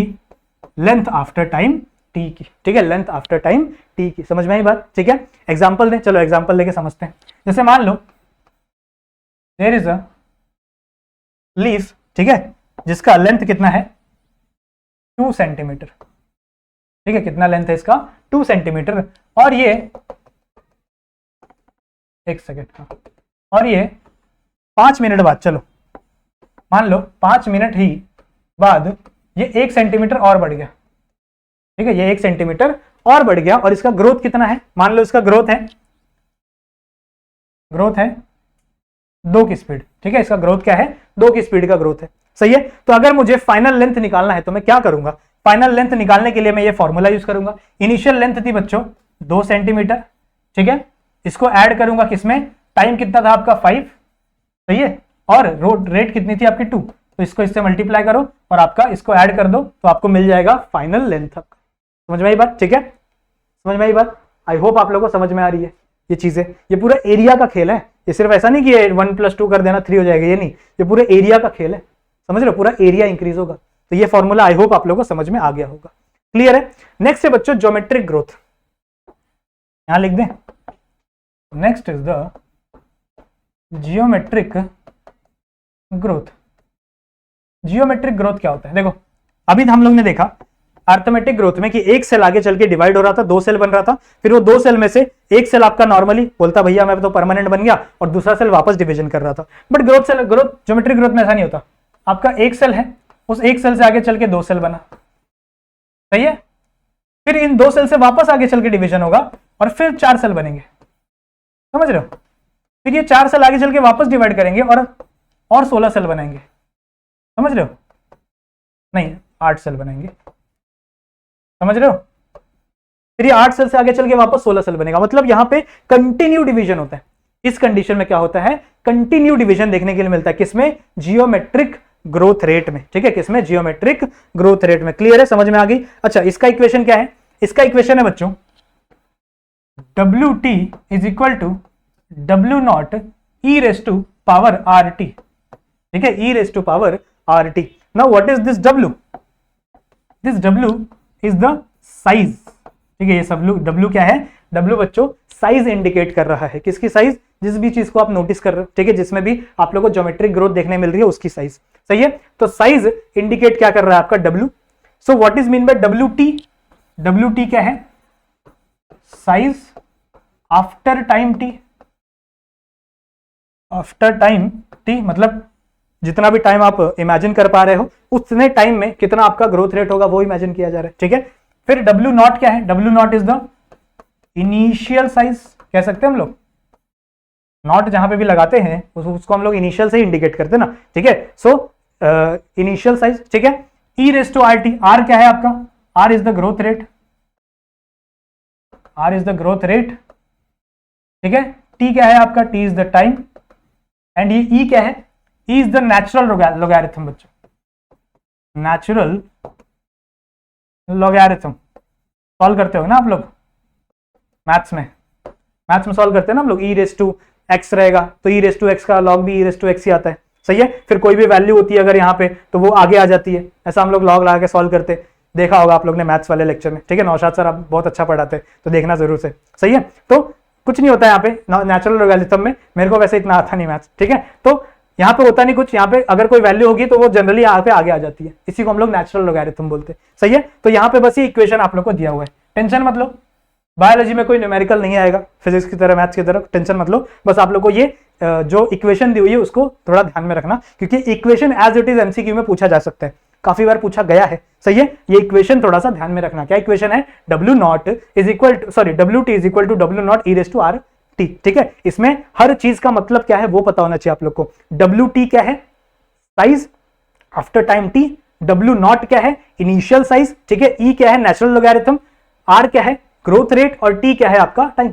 लेंथ आफ्टर टाइम टी की, ठीक है, लेंथ आफ्टर टाइम टी की। समझ में आई बात, ठीक है। एग्जांपल दें, चलो एग्जांपल लेके समझते हैं। जैसे मान लो देयर इज अ लीफ, ठीक है, जिसका लेंथ कितना है 2 सेंटीमीटर, ठीक है, कितना लेंथ है इसका 2 सेंटीमीटर, और ये एक सेकेंड, हाँ, और ये 5 मिनट बाद, चलो मान लो 5 मिनट ही बाद ये 1 सेंटीमीटर और बढ़ गया, ठीक है, ये 1 सेंटीमीटर और बढ़ गया, और इसका ग्रोथ कितना है, मान लो इसका ग्रोथ है 2 की स्पीड, ठीक है, इसका ग्रोथ क्या है 2 की स्पीड का ग्रोथ है, सही है। तो अगर मुझे फाइनल लेंथ निकालना है तो मैं क्या करूंगा, फाइनल लेंथ निकालने के लिए मैं ये फॉर्मूला यूज करूंगा। इनिशियल लेंथ थी बच्चों 2 सेंटीमीटर, ठीक है, इसको ऐड करूंगा किसमें, टाइम कितना था आपका 5, सही है, और रेट कितनी थी आपकी 2, तो इसको इससे मल्टीप्लाई करो और आपका इसको ऐड कर दो तो आपको मिल जाएगा फाइनल लेंथ आपका। समझ में आई बात, ठीक है, समझ में आई बात, आई होप आप लोगों को समझ में आ रही है ये चीजें। ये पूरा एरिया का खेल है, ये सिर्फ ऐसा नहीं कि 1 + 2 कर देना 3 हो जाएगा, ये नहीं, ये पूरे एरिया का खेल है, समझ लो, पूरा एरिया इंक्रीज होगा। तो ये फॉर्मूला आई होप आप लोगों को समझ में आ गया होगा, क्लियर है। नेक्स्ट है बच्चों ज्योमेट्रिक ग्रोथ, यहां लिख दें, next is the geometric growth. Geometric growth क्या होता है, देखो अभी हम लोग ने देखा अर्थमेटिक ग्रोथ में कि एक सेल आगे चल के डिवाइड हो रहा था, 2 सेल बन रहा था, फिर वो 2 सेल में से एक सेल आपका नॉर्मली बोलता भैया मैं तो परमानेंट बन गया, और दूसरा सेल वापस डिवीजन कर रहा था। बट ग्रोथ ज्योमेट्रिक ग्रोथ में ऐसा नहीं होता, आपका एक सेल है, उस एक सेल से आगे चल के 2 सेल बना, सही है, फिर इन 2 सेल से वापस आगे चल के डिवीजन होगा और फिर 4 सेल बनेंगे, समझ रहे हो, फिर ये 4 सेल आगे चल के वापस डिवाइड करेंगे और 16 सेल बनाएंगे, समझ रहे हो, नहीं 8 सेल बनाएंगे, समझ रहे हो, फिर ये 8 सेल से आगे चल के वापस 16 सेल बनेगा, मतलब यहां पे कंटिन्यू डिवीजन होता है। इस कंडीशन में क्या होता है, कंटिन्यू डिवीजन देखने के लिए मिलता है, किसमें, जियोमेट्रिक ग्रोथ रेट में, ठीक है, किसमें, जियोमेट्रिक ग्रोथ रेट में। क्लियर है, समझ में आ गई। अच्छा इसका इक्वेशन क्या है, इसका इक्वेशन है बच्चों WT = W0 e⁻RT, ठीक है, e⁻RT। Now what is this W, this W is the size, ठीक है, ये सब W क्या है, W बच्चों साइज इंडिकेट कर रहा है, किसकी साइज, जिस भी चीज को आप नोटिस कर रहे हो, ठीक है, जिसमें भी आप लोगों को ज्योमेट्रिक ग्रोथ देखने मिल रही है उसकी साइज, सही है। तो साइज इंडिकेट क्या कर रहा है आपका W। So what is mean by WT, WT क्या है, size after time T, after time T मतलब जितना भी टाइम आप इमेजिन कर पा रहे हो उतने टाइम में कितना आपका ग्रोथ रेट होगा वो इमेजिन किया जा रहा है, ठीक है। फिर डब्ल्यू नॉट क्या है, W not is the initial size, कह सकते हैं हम लोग, नॉट जहां पे भी लगाते हैं उसको हम लोग इनिशियल से इंडिकेट करते हैं ना, ठीक है। सो इनिशियल साइज, ठीक है। E raise to are t, r क्या है आपका, r is the growth rate, r is the growth rate, ठीक है। टी क्या है आपका, t is the time, and ये ई क्या है, e is the natural logarithm बच्चों, नेचुरल लॉगरिथम। सॉल्व करते हो ना आप लोग मैथ्स में, सॉल्व करते हैं ना हम लोग, ई रेस टू एक्स रहेगा तो ई रेस टू एक्स का लॉग भी ई रेस टू एक्स ही आता है, सही है। फिर कोई भी वैल्यू होती है अगर यहाँ पे तो वो आगे आ जाती है, ऐसा हम लोग लॉग लगा के सॉल्व करते, देखा होगा आप लोग ने मैथ्स वाले लेक्चर में, ठीक है। नौशाद सर आप बहुत अच्छा पढ़ाते तो देखना जरूर से, सही है। तो कुछ नहीं होता है यहाँ पे नेचुरल लॉगरिथम में, मेरे को वैसे इतना आता नहीं मैथ्स, ठीक है। तो यहाँ पे होता नहीं कुछ, यहाँ पे अगर कोई वैल्यू होगी तो वो जनरली यहाँ पे आगे आ जाती है, इसी को हम लोग नेचुरल लॉगरिथम बोलते हैं, सही है। तो यहाँ पे बस ये इक्वेशन आप लोग को दिया हुआ है, टेंशन मत लो, बायोलॉजी में कोई न्यूमेरिकल नहीं आएगा, फिजिक्स की तरह मैथ्स की तरह, टेंशन मत लो। बस आप लोग को ये जो इक्वेशन दी हुई है उसको थोड़ा ध्यान में रखना, क्योंकि equation as it is MCQ में पूछा जा सकता है, काफी बार पूछा गया है, सही है। ये इक्वेशन थोड़ा सा ध्यान में रखना, क्या इक्वेशन है, W not is equal to, sorry W T is equal to W not E raise to are T, ठीक है। इसमें हर चीज का मतलब क्या है वो पता होना चाहिए आप लोग को। डब्ल्यू टी क्या है, size after time T, W not क्या है, इनिशियल साइज, ठीक है। ई क्या है, नेचुरल लॉगरिथम, आर क्या है, ग्रोथ रेट, और टी क्या है आपका टाइम।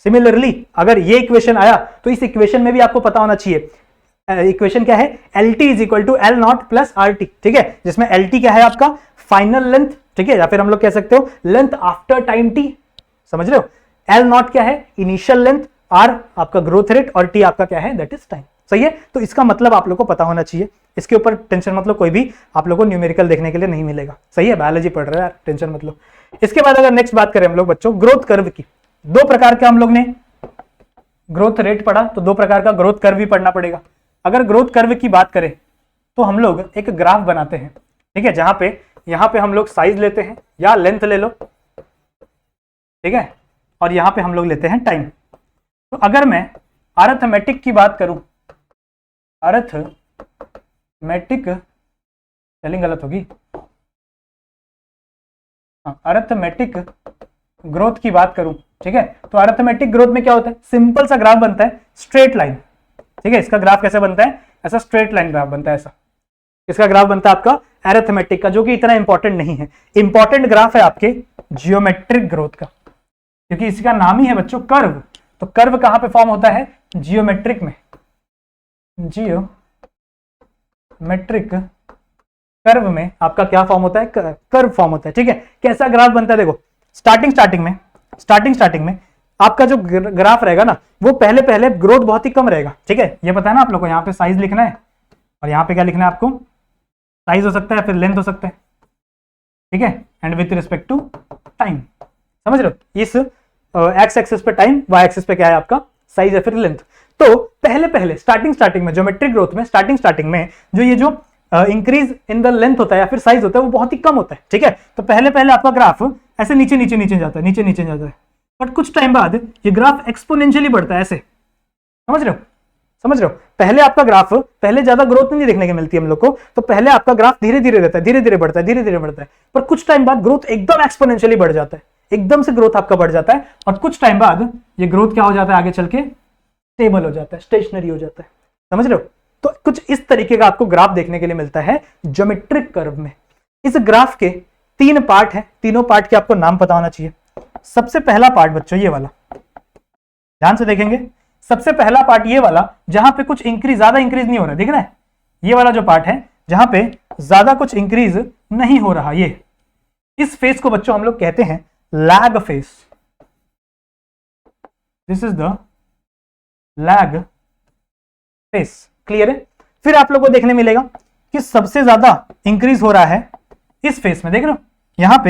सिमिलरली अगर ये इक्वेशन आया तो इस इक्वेशन में भी आपको पता होना चाहिए, इक्वेशन क्या है, L T is equal to L not plus R T, ठीक है। जिसमें एल टी क्या है आपका फाइनल लेंथ, ठीक है, या फिर हम लोग कह सकते हो लेंथ आफ्टर टाइम टी, समझ रहे हो। एल नॉट क्या है, इनिशियल लेंथ, आर आपका ग्रोथ रेट, और टी आपका क्या है, दैट इज टाइम, सही है। तो इसका मतलब आप लोग को पता होना चाहिए, इसके ऊपर टेंशन मतलब कोई भी आप लोग को न्यूमेरिकल देखने के लिए नहीं मिलेगा, सही है। बायोलॉजी पढ़ रहे हो यार, टेंशन मतलब। इसके बाद अगर नेक्स्ट बात करें हम लोग बच्चों ग्रोथ कर्व की, दो प्रकार के हम लोग ने ग्रोथ रेट पढ़ा, तो दो प्रकार का ग्रोथ कर्व भी पढ़ना पड़ेगा। अगर ग्रोथ कर्व की बात करें तो हम लोग एक ग्राफ बनाते हैं, ठीक है, जहां पे यहां पे हम लोग साइज लेते हैं या लेंथ ले लो, ठीक है, और यहां पे हम लोग लेते हैं टाइम। तो अगर मैं अरिथमेटिक की बात करूं, अरिथमेटिक स्पेलिंग गलत होगी, अरिथमेटिक ग्रोथ की बात करूं, ठीक है, तो अरिथमेटिक ग्रोथ में क्या होता है, सिंपल सा ग्राफ बनता है, स्ट्रेट लाइन, ठीक है। इसका ग्राफ कैसे बनता है, ऐसा स्ट्रेट लाइन ग्राफ बनता है, ऐसा इसका ग्राफ बनता है आपका अरिथमेटिक का, जो कि इतना इंपॉर्टेंट नहीं है। इंपॉर्टेंट ग्राफ है आपके जियोमेट्रिक ग्रोथ का, क्योंकि इसका नाम ही है बच्चों कर्व। तो कर्व कहां पे फॉर्म होता है, जियोमेट्रिक में, जियोमेट्रिक कर्व में आपका क्या फॉर्म होता है, कर्व फॉर्म होता है, ठीक है। कैसा ग्राफ बनता है, देखो स्टार्टिंग में आपका जो ग्राफ रहेगा ना, वो पहले ग्रोथ बहुत ही कम रहेगा, ठीक है। ये पता है ना आप लोग को, यहाँ पे साइज लिखना है और यहाँ पे क्या लिखना है आपको, साइज हो सकता है फिर लेंथ हो सकता है, ठीक है, and with respect to time, समझ रहे हो। इस एक्स एक्सिस पे टाइम, वाई एक्सिस पे क्या है आपका साइज है फिर लेंथ। तो पहले स्टार्टिंग में ज्योमेट्रिक ग्रोथ में स्टार्टिंग में जो ये जो इंक्रीज इन द लेंथ होता है या फिर साइज होता है वो बहुत ही कम होता है, ठीक है। तो पहले आपका ग्राफ ऐसे नीचे जाता है, बट कुछ टाइम बाद ये ग्राफ एक्सपोनेंशियली बढ़ता है, ऐसे, समझ रहे हो। पहले आपका ग्राफ, पहले ज्यादा ग्रोथ नहीं देखने की मिलती है हम लोग को, तो पहले आपका ग्राफ धीरे धीरे रहता है, धीरे धीरे बढ़ता है, पर कुछ टाइम बाद ग्रोथ एकदम एक्सपोनेंशियली बढ़ जाता है, एकदम से ग्रोथ आपका बढ़ जाता है, और कुछ टाइम बाद ये ग्रोथ क्या हो जाता है, आगे चल के स्टेबल हो जाता है, स्टेशनरी हो जाता है, समझ रहे हो। तो कुछ इस तरीके का आपको ग्राफ देखने के लिए मिलता है ज्योमेट्रिक कर्व में। इस ग्राफ के 3 पार्ट है, तीनों पार्ट के आपको नाम पता होना चाहिए। सबसे पहला पार्ट बच्चों ये वाला, ध्यान से देखेंगे, सबसे पहला पार्ट ये वाला जहां पे कुछ ज्यादा इंक्रीज नहीं हो रहा, दिख रहा है, ये वाला जो पार्ट है जहां पे ज्यादा कुछ इंक्रीज नहीं हो रहा, ये इस फेस को बच्चों हम लोग कहते हैं lag face, this is the lag face, clear है। फिर आप लोग को देखने मिलेगा कि सबसे ज्यादा इंक्रीज हो रहा है इस फेस में, देख रहे हो, यहां पे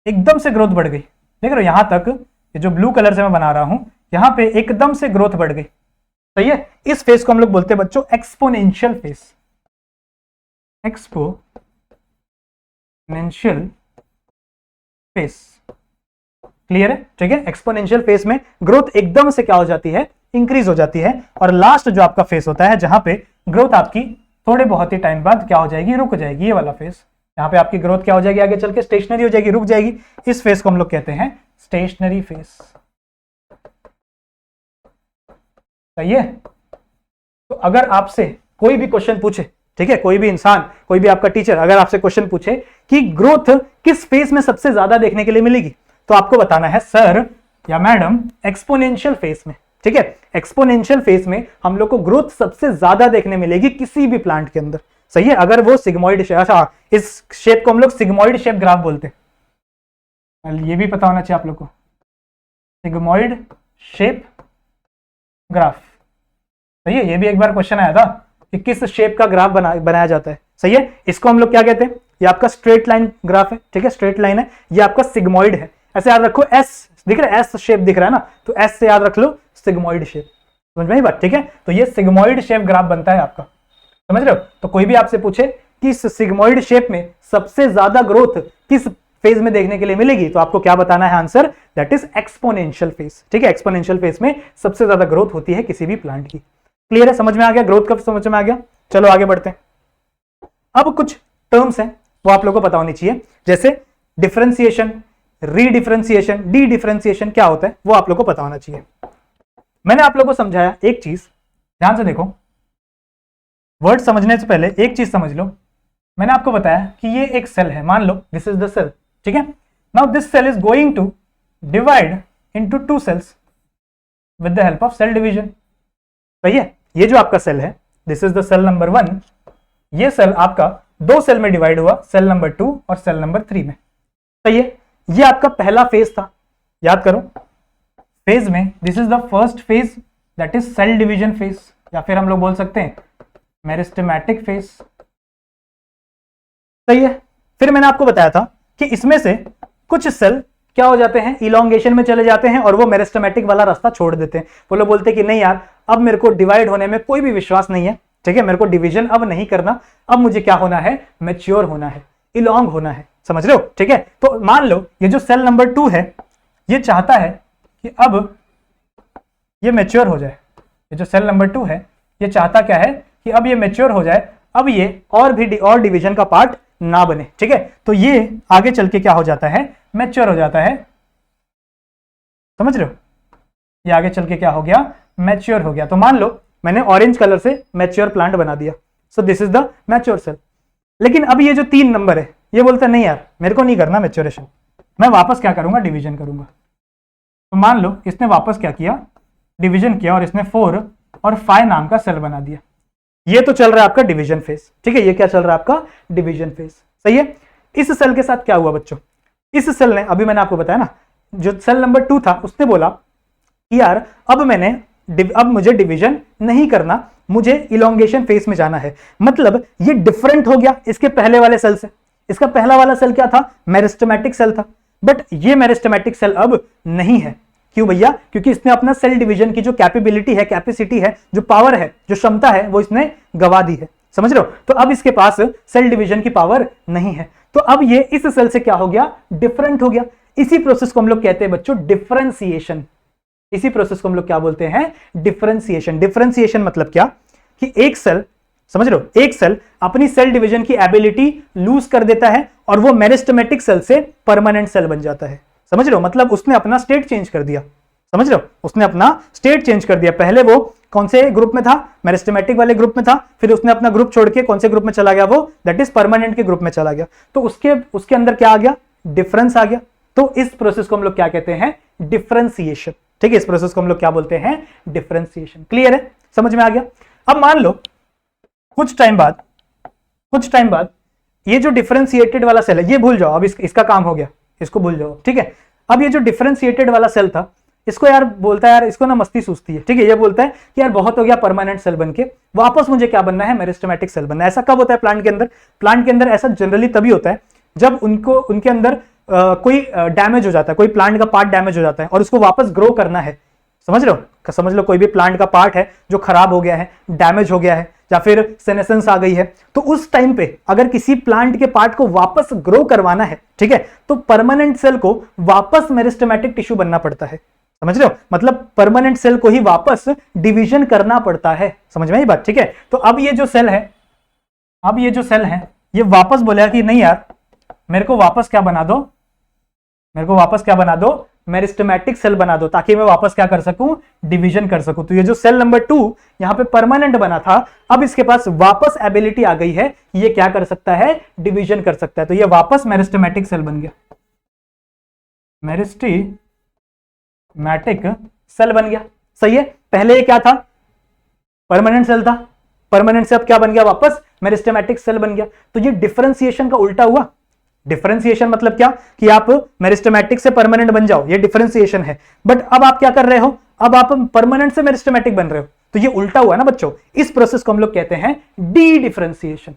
एकदम से ग्रोथ बढ़ गई, देख रहे हो, यहां तक ये जो ब्लू कलर से मैं बना रहा हूं, यहां पे एकदम से ग्रोथ बढ़ गई, सही है। इस फेस को हम लोग बोलते हैं बच्चों exponential face, exponential face, clear है? ठीक है, एक्सपोनेंशियल फेज में ग्रोथ एकदम से क्या हो जाती है, इंक्रीज हो जाती है, और लास्ट जो आपका फेज होता है जहां पे ग्रोथ आपकी थोड़े बहुत ही टाइम बाद क्या हो जाएगी, रुक जाएगी, ये वाला फेज, यहाँ पे आपकी ग्रोथ क्या हो जाएगी, आगे चल के स्टेशनरी हो जाएगी, रुक जाएगी, इस फेज को हम लोग कहते हैं स्टेशनरी फेज। सही है? तो अगर आपसे कोई भी क्वेश्चन पूछे, ठीक है, कोई भी इंसान, कोई भी आपका टीचर अगर आपसे क्वेश्चन पूछे कि ग्रोथ किस फेज में सबसे ज्यादा देखने के लिए मिलेगी, तो आपको बताना है सर या मैडम एक्सपोनेंशियल फेज में। ठीक है, एक्सपोनेंशियल फेज में हम लोग को ग्रोथ सबसे ज्यादा देखने मिलेगी किसी भी प्लांट के अंदर। सही है? अगर वो सिग्मोइड, अच्छा इस शेप को हम लोग सिग्मोइड शेप ग्राफ बोलते हैं, ये भी पता होना चाहिए आप लोग को, सिग्मोइड शेप ग्राफ। सही है? ये भी एक बार क्वेश्चन आया था कि किस शेप का ग्राफ बनाया जाता है। सही है? इसको हम लोग क्या कहते हैं, ये आपका स्ट्रेट लाइन ग्राफ है। ठीक है, स्ट्रेट लाइन है, ये आपका सिग्मोइड है। ऐसे याद रखो, एस दिख रहा है, एस शेप दिख रहा है ना, तो एस से याद रख लो सिग्मोइड शेप। समझ में आई बात? ठीक है, तो ये सिग्मोइड शेप ग्राफ बनता है आपका, समझ रहे हो? तो कोई भी आपसे पूछे कि इस सिग्मोइड शेप में सबसे ज्यादा ग्रोथ किस फेज में देखने के लिए मिलेगी, तो आपको क्या बताना है answer, that is exponential phase. ठीक है, एक्सपोनेंशियल फेज में सबसे ज्यादा ग्रोथ होती है किसी भी प्लांट की। क्लियर है? समझ में आ गया? ग्रोथ कब समझ में आ गया? चलो आगे बढ़ते हैं। अब कुछ टर्म्स हैं वो आप लोगों को पता होनी चाहिए, जैसे डिफरेंशिएशन, रीडिफरेंशिएशन, डी डिफरेंशिएशन क्या होता है वो आप लोगों को पता होना चाहिए। मैंने आप लोगों को समझाया, एक चीज ध्यान से देखो, वर्ड समझने से पहले एक चीज समझ लो। मैंने आपको बताया कि ये एक सेल है, मान लो दिस इज द सेल। ठीक है, now this cell is going to divide into two cells with the help of cell division. सही है? ये जो आपका सेल है, this is the cell number 1, ये सेल आपका दो सेल में डिवाइड हुआ, सेल नंबर 2 और सेल नंबर 3 में। सही है? ये आपका पहला फेज था, याद करो, फेज में this is the first phase, that is cell division phase, या फिर हम लोग बोल सकते हैं मेरिस्टेमेटिक फेज। सही है? फिर मैंने आपको बताया था कि इसमें से कुछ सेल क्या हो जाते हैं, इलोंगेशन में चले जाते हैं और वो मेरिस्टेमेटिक वाला रास्ता छोड़ देते हैं। वो लोग बोलते हैं कि नहीं यार, अब मेरे को डिवाइड होने में कोई भी विश्वास नहीं है। ठीक है, मेरे को डिवीजन अब नहीं करना, अब मुझे क्या होना है, मैच्योर होना है, इलोंग होना है। समझ रहे हो? ठीक है, तो मान लो ये जो सेल नंबर 2 है, ये चाहता है कि अब ये मैच्योर हो जाए। ये जो सेल नंबर 2 है, ये चाहता क्या है कि अब ये मैच्योर हो जाए, अब ये और डिवीजन का पार्ट ना बने। ठीक है, तो ये आगे चल के क्या हो जाता है, मैच्योर हो जाता है। समझ रहे हो? ये आगे चल के क्या हो गया, मैच्योर हो गया। तो मान लो मैंने ऑरेंज कलर से मैच्योर प्लांट बना दिया, so this is the mature cell. लेकिन अब ये जो 3 नंबर है, ये बोलता है नहीं यार, मेरे को नहीं करना मैच्योरेशन, मैं वापस क्या करूंगा, डिवीजन करूंगा। तो मान लो इसने वापस क्या किया, डिवीजन किया, और इसने 4 और 5 नाम का सेल बना दिया। ये तो चल रहा है आपका डिवीजन फेज। ठीक है, ये क्या चल रहा है आपका, डिवीजन फेज। सही है? इस सेल के साथ क्या हुआ बच्चों, इस सेल ने, अभी मैंने आपको बताया ना, जो सेल नंबर 2 था उसने बोला कि यार अब मुझे डिवीजन नहीं करना, मुझे इलोंगेशन फेज में जाना है। मतलब ये डिफरेंट हो गया इसके पहले वाले सेल से। इसका पहला वाला सेल क्या था, मेरिस्टेमेटिक सेल था, बट ये मेरिस्टेमेटिक सेल अब नहीं है। क्यों भैया? क्योंकि इसने अपना सेल डिवीजन की जो कैपेबिलिटी है, कैपेसिटी है, जो पावर है, जो क्षमता है, वो इसने गवा दी है। समझ रहे हो? तो अब इसके पास सेल डिवीजन की पावर नहीं है, तो अब ये इस सेल से क्या हो गया, डिफरेंट हो गया। इसी प्रोसेस को हम लोग कहते हैं बच्चों डिफरेंशिएशन। इसी प्रोसेस को हम लोग क्या बोलते हैं, डिफरेंशिएशन। डिफरेंशिएशन मतलब क्या कि एक सेल, समझ रहे हो, एक सेल अपनी सेल डिवीजन की एबिलिटी लूज कर देता है और वो मेरिस्टेमेटिक सेल से परमानेंट सेल बन जाता है। समझ रहे हो? मतलब उसने अपना स्टेट चेंज कर दिया। समझ रहे हो? उसने अपना स्टेट चेंज कर दिया। पहले वो कौन से ग्रुप में था, मेरिस्टेमेटिक वाले ग्रुप में था, फिर उसने अपना ग्रुप छोड़ के कौन से ग्रुप में चला गया, वो दैट इज परमानेंट के ग्रुप में चला गया। तो उसके अंदर क्या आ गया, डिफरेंस आ गया। तो इस प्रोसेस को हम लोग क्या कहते हैं, डिफरेंशिएशन। ठीक है, इस प्रोसेस को हम लोग क्या बोलते हैं, डिफरेंशिएशन। क्लियर है? समझ में आ गया? अब मान लो कुछ टाइम बाद ये जो डिफरेंशिएटेड वाला सेल है, ये भूल जाओ, अब इसका काम हो गया, इसको भूल जाओ। ठीक है, अब ये जो डिफरेंशिएटेड वाला सेल था, इसको यार बोलता है, यार इसको ना मस्ती सूझती है। ठीक है, ये बोलता है कि यार बहुत हो गया परमानेंट सेल बनके, वापस मुझे क्या बनना है, मेरिस्टेमेटिक सेल बनना है। ऐसा कब होता है प्लांट के अंदर? प्लांट के अंदर ऐसा जनरली तभी होता है जब उनके अंदर कोई डैमेज हो जाता है, कोई प्लांट का पार्ट डैमेज हो जाता है और उसको वापस ग्रो करना है। समझ रहे हो, समझ लो कोई भी प्लांट का पार्ट है जो खराब हो गया है, डैमेज हो गया है, या फिर सेनेसेंस आ गई है, तो उस टाइम पे अगर किसी प्लांट के पार्ट को वापस ग्रो करवाना है, ठीक है, तो परमानेंट सेल को वापस मेरिस्टेमेटिक टिश्यू बनना पड़ता है। समझ रहे हो, मतलब परमानेंट सेल को ही वापस डिवीजन करना पड़ता है। समझ में आई बात, ठीक है। तो अब ये जो सेल है, अब ये जो सेल है ये वापस बोलेगा कि नहीं यार मेरे को वापस क्या बना दो, मेरे को वापस क्या बना दो, मेरिस्टेमेटिक सेल बना दो, ताकि मैं वापस क्या कर सकूं, डिवीजन कर सकूं। तो ये जो सेल नंबर 2 यहां पे परमानेंट बना था, अब इसके पास वापस एबिलिटी आ गई है, ये क्या कर सकता है, डिवीजन कर सकता है। तो ये वापस मेरिस्टेमेटिक सेल बन गया, मेरिस्टेमेटिक सेल बन गया। सही है, पहले ये क्या था, परमानेंट सेल था, परमानेंट से अब क्या बन गया, वापस मेरिस्टेमेटिक सेल बन गया। तो ये डिफरेंशिएशन का उल्टा हुआ। डिफरेंशिएशन मतलब क्या, कि आप मेरिस्टेमेटिक से परमानेंट बन जाओ, ये डिफरेंशिएशन है। बट अब आप क्या कर रहे हो, अब आप परमानेंट से मेरिस्टेमेटिक बन रहे हो, तो ये उल्टा हुआ ना बच्चों। इस प्रोसेस को हम लोग कहते हैं डी डिफरेंशिएशन।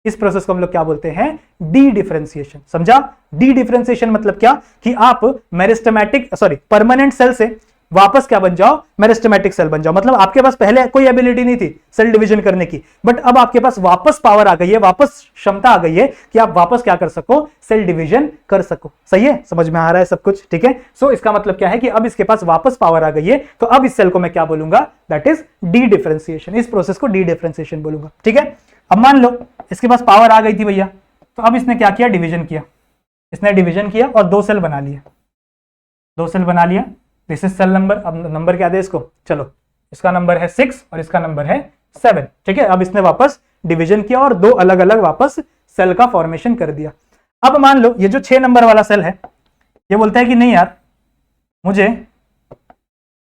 इस प्रोसेस को हम लोग क्या बोलते हैं, डी डिफरेंशिएशन। समझा, डी डिफरेंशिएशन मतलब क्या, कि आप मेरिस्टेमेटिक परमानेंट सेल से वापस क्या बन जाओ, मेरिस्टेमेटिक सेल बन जाओ। मतलब आपके पास पहले कोई एबिलिटी नहीं थी सेल डिवीजन करने की, बट अब आपके पास वापस पावर आ गई है, वापस क्षमता आ गई है कि आप वापस क्या कर सको, सेल डिवीजन कर सको। सही है, समझ में आ रहा है सब कुछ, ठीक है। सो इसका मतलब क्या है कि अब इसके पास वापस पावर आ गई है, तो अब इस सेल को मैं क्या बोलूंगा, दैट इज डी डिफरेंशिएशन। इस प्रोसेस को डी डिफरेंशिएशन बोलूंगा, ठीक है। अब मान लो इसके पास पावर आ गई थी भैया, तो अब इसने क्या किया, डिवीजन किया, इसने डिवीजन किया और 2 सेल बना लिए, 2 सेल बना लिया। दिस इज सेल नंबर, अब नंबर क्या दे इसको, चलो इसका नंबर है 6 और इसका नंबर है 7, ठीक है। अब इसने वापस डिवीजन किया और 2 अलग अलग वापस सेल का फॉर्मेशन कर दिया। अब मान लो ये जो 6 नंबर वाला सेल है, ये बोलता है कि नहीं यार मुझे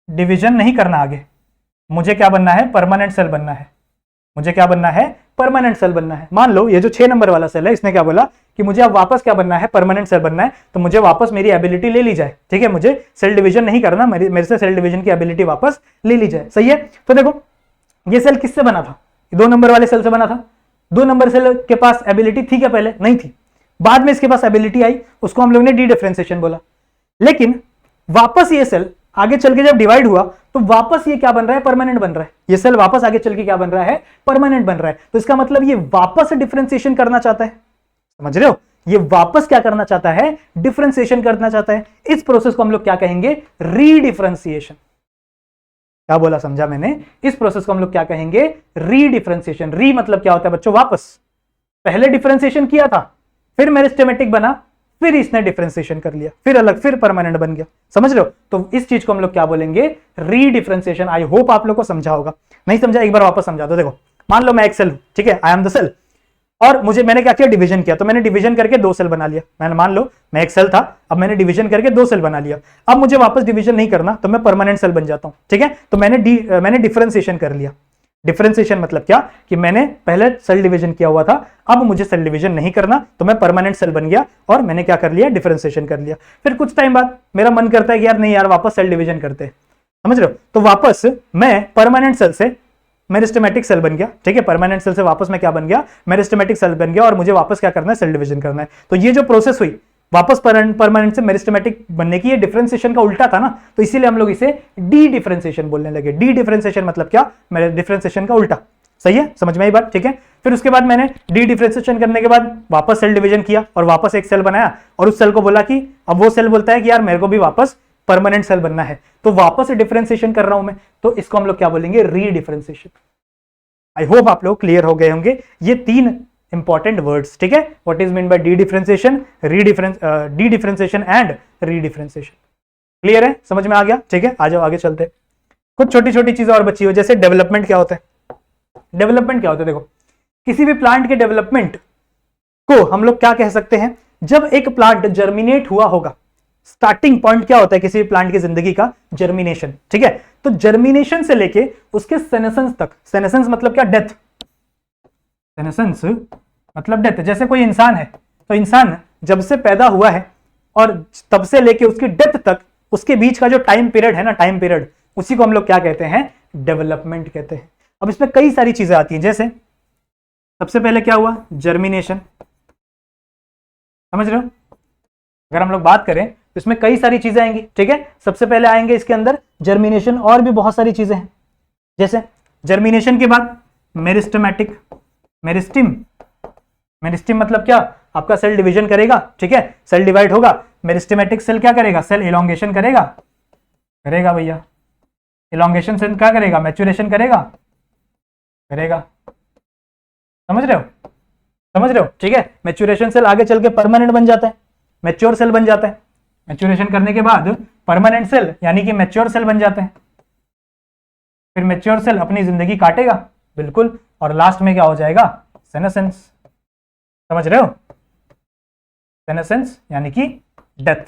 डिवीजन नहीं करना आगे, मुझे क्या बनना है, परमानेंट सेल बनना है, मुझे क्या बनना है, परमानेंट सेल बनना है। मान लो ये जो 6 नंबर वाला सेल है, इसने क्या बोला कि मुझे अब वापस क्या बनना है, परमानेंट सेल बनना है, तो मुझे वापस मेरी एबिलिटी ले ली जाए, ठीक है। मुझे सेल डिवीजन नहीं करना, मेरे से सेल डिवीजन की एबिलिटी वापस ले ली जाए। सही है, तो देखो ये सेल किससे बना था, 2 नंबर वाले सेल से बना था। 2 नंबर सेल के पास एबिलिटी थी क्या, पहले नहीं थी, बाद में इसके पास एबिलिटी आई, उसको हम लोग ने डी डिफरेंशिएशन बोला। लेकिन वापस ये सेल आगे चल के जब डिवाइड हुआ, तो वापस ये क्या बन रहा है, परमानेंट बन रहा है। ये सेल वापस आगे चल के क्या बन रहा है, परमानेंट बन रहा है। तो इसका मतलब ये वापस डिफरेंशिएशन करना चाहता है, समझ रहे हो, ये वापस क्या करना चाहता है, डिफरेंशिएशन करना चाहता है। इस प्रोसेस को हम लोग क्या कहेंगे, रीडिफरेंशिएशन। क्या बोला, समझा मैंने, इस प्रोसेस को हम लोग क्या कहेंगे, रीडिफरेंशिएशन। री मतलब क्या होता है बच्चों, वापस, पहले डिफरेंशिएशन किया था, फिर मेरिस्टेमेटिक बना, फिर इसने डिफरेंशिएशन कर लिया, फिर अलग, फिर परमानेंट बन गया। समझ रहे हो, तो इस चीज को हम लोग क्या बोलेंगे, रीडिफरेंशिएशन। आई होप आप लोग को समझा होगा, नहीं समझा एक बार वापस समझा दो। देखो मान लो मैं एक सेल हूं, ठीक है, आई एम द सेल, और मैंने क्या किया, डिवीजन किया, तो मैंने डिवीजन करके 2 सेल बना लिया। मैंने मान लो मैं एक सेल था, अब मैंने डिवीजन करके 2 सेल बना लिया। अब मुझे वापस डिवीजन नहीं करना, तो मैं परमानेंट सेल बन जाता हूं, ठीक है। तो मैंने डिफरेंशिएशन कर लिया। डिफरेंशिएशन मतलब क्या, कि मैंने पहले सेल डिवीजन किया हुआ था, अब मुझे सेल डिवीजन नहीं करना, तो मैं परमानेंट सेल बन गया और मैंने क्या कर लिया, डिफरेंशिएशन कर लिया। फिर कुछ टाइम बाद मेरा मन करता है कि यार नहीं यार वापस सेल डिवीजन करते हैं, समझ रहे हो, तो वापस मैं परमानेंट सेल से मेरिस्टेमेटिक सेल बन गया, ठीक है। परमानेंट सेल से वापस मैं क्या बन गया, मेरिस्टेमेटिक सेल बन गया, और मुझे वापस क्या करना है, सेल डिवीजन करना है। तो ये जो प्रोसेस हुई वापस परमानेंट से मेरिस्टेमेटिक बनने की, ये डिफरेंशिएशन का उल्टा था ना, तो इसीलिए हम लोग इसे डी डिफरेंशिएशन बोलने लगे। डी डिफरेंशिएशन मतलब क्या, मेरे डिफरेंशिएशन का उल्टा। सही है, समझ में आई बात, ठीक है। फिर उसके बाद मैंने डी डिफरेंशिएशन करने के बाद वापस सेल डिवीजन किया और वापस एक सेल बनाया, और उस सेल को बोला कि, अब वो सेल बोलता है कि यार मेरे को भी वापस परमानेंट सेल बनना है, तो वापस डिफरेंशिएशन कर रहा हूं मैं, तो इसको हम लोग क्या बोलेंगे, री डिफरेंशिएशन। आई होप आप लोग क्लियर हो गए होंगे ये 3 इंपॉर्टेंट वर्ड्स, ठीक है। What is mean by D differentiation, D differentiation and re differentiation. Clear है, समझ में आ गया, ठीक है। आ जाओ आगे चलते। कुछ छोटी छोटी चीजें और बची हो, जैसे डेवलपमेंट क्या होता है। डेवलपमेंट क्या होता है, देखो किसी भी प्लांट के डेवलपमेंट को हम लोग क्या कह सकते हैं, जब एक प्लांट जर्मिनेट हुआ होगा, स्टार्टिंग पॉइंट क्या होता है किसी भी प्लांट की जिंदगी का, जर्मिनेशन, ठीक है। तो जर्मिनेशन से लेके उसके सेनेसेंस तक, सेनेसेंस मतलब क्या, डेथ, सेनेसेंस मतलब डेथ। जैसे कोई इंसान है, तो इंसान जब से पैदा हुआ है और तब से लेके उसकी डेथ तक, उसके बीच का जो टाइम पीरियड है ना, टाइम पीरियड, उसी को हम लोग क्या कहते हैं, डेवलपमेंट कहते हैं। अब इसमें कई सारी चीजें आती हैं, जैसे सबसे पहले क्या हुआ, जर्मिनेशन, समझ रहे हो। अगर हम लोग बात करें इसमें कई सारी चीजें आएंगी, ठीक है। सबसे पहले आएंगे इसके अंदर जर्मिनेशन, और भी बहुत सारी चीजें हैं। जैसे जर्मिनेशन के बाद मेरिस्टेमेटिक, मेरिस्टिम, मेरिस्टिम मतलब क्या, आपका सेल डिवीजन करेगा, ठीक है, सेल डिवाइड होगा। मेरिस्टेमेटिक सेल क्या करेगा, सेल इलोंगेशन करेगा, करेगा भैया। इलोंगेशन सेल क्या करेगा, मैच्योरेशन करेगा, करेगा। समझ रहे हो, समझ रहे हो, ठीक है। मैच्योरेशन सेल आगे चल के परमानेंट बन जाता है, मैच्योर सेल बन जाता है। मैच्योरेशन करने के बाद परमानेंट सेल यानी कि मैच्योर सेल बन जाते हैं। फिर मैच्योर सेल अपनी जिंदगी काटेगा, बिल्कुल, और लास्ट में क्या हो जाएगा, सेनेसेंस। समझ रहे हो, सेनेसेंस यानी कि डेथ।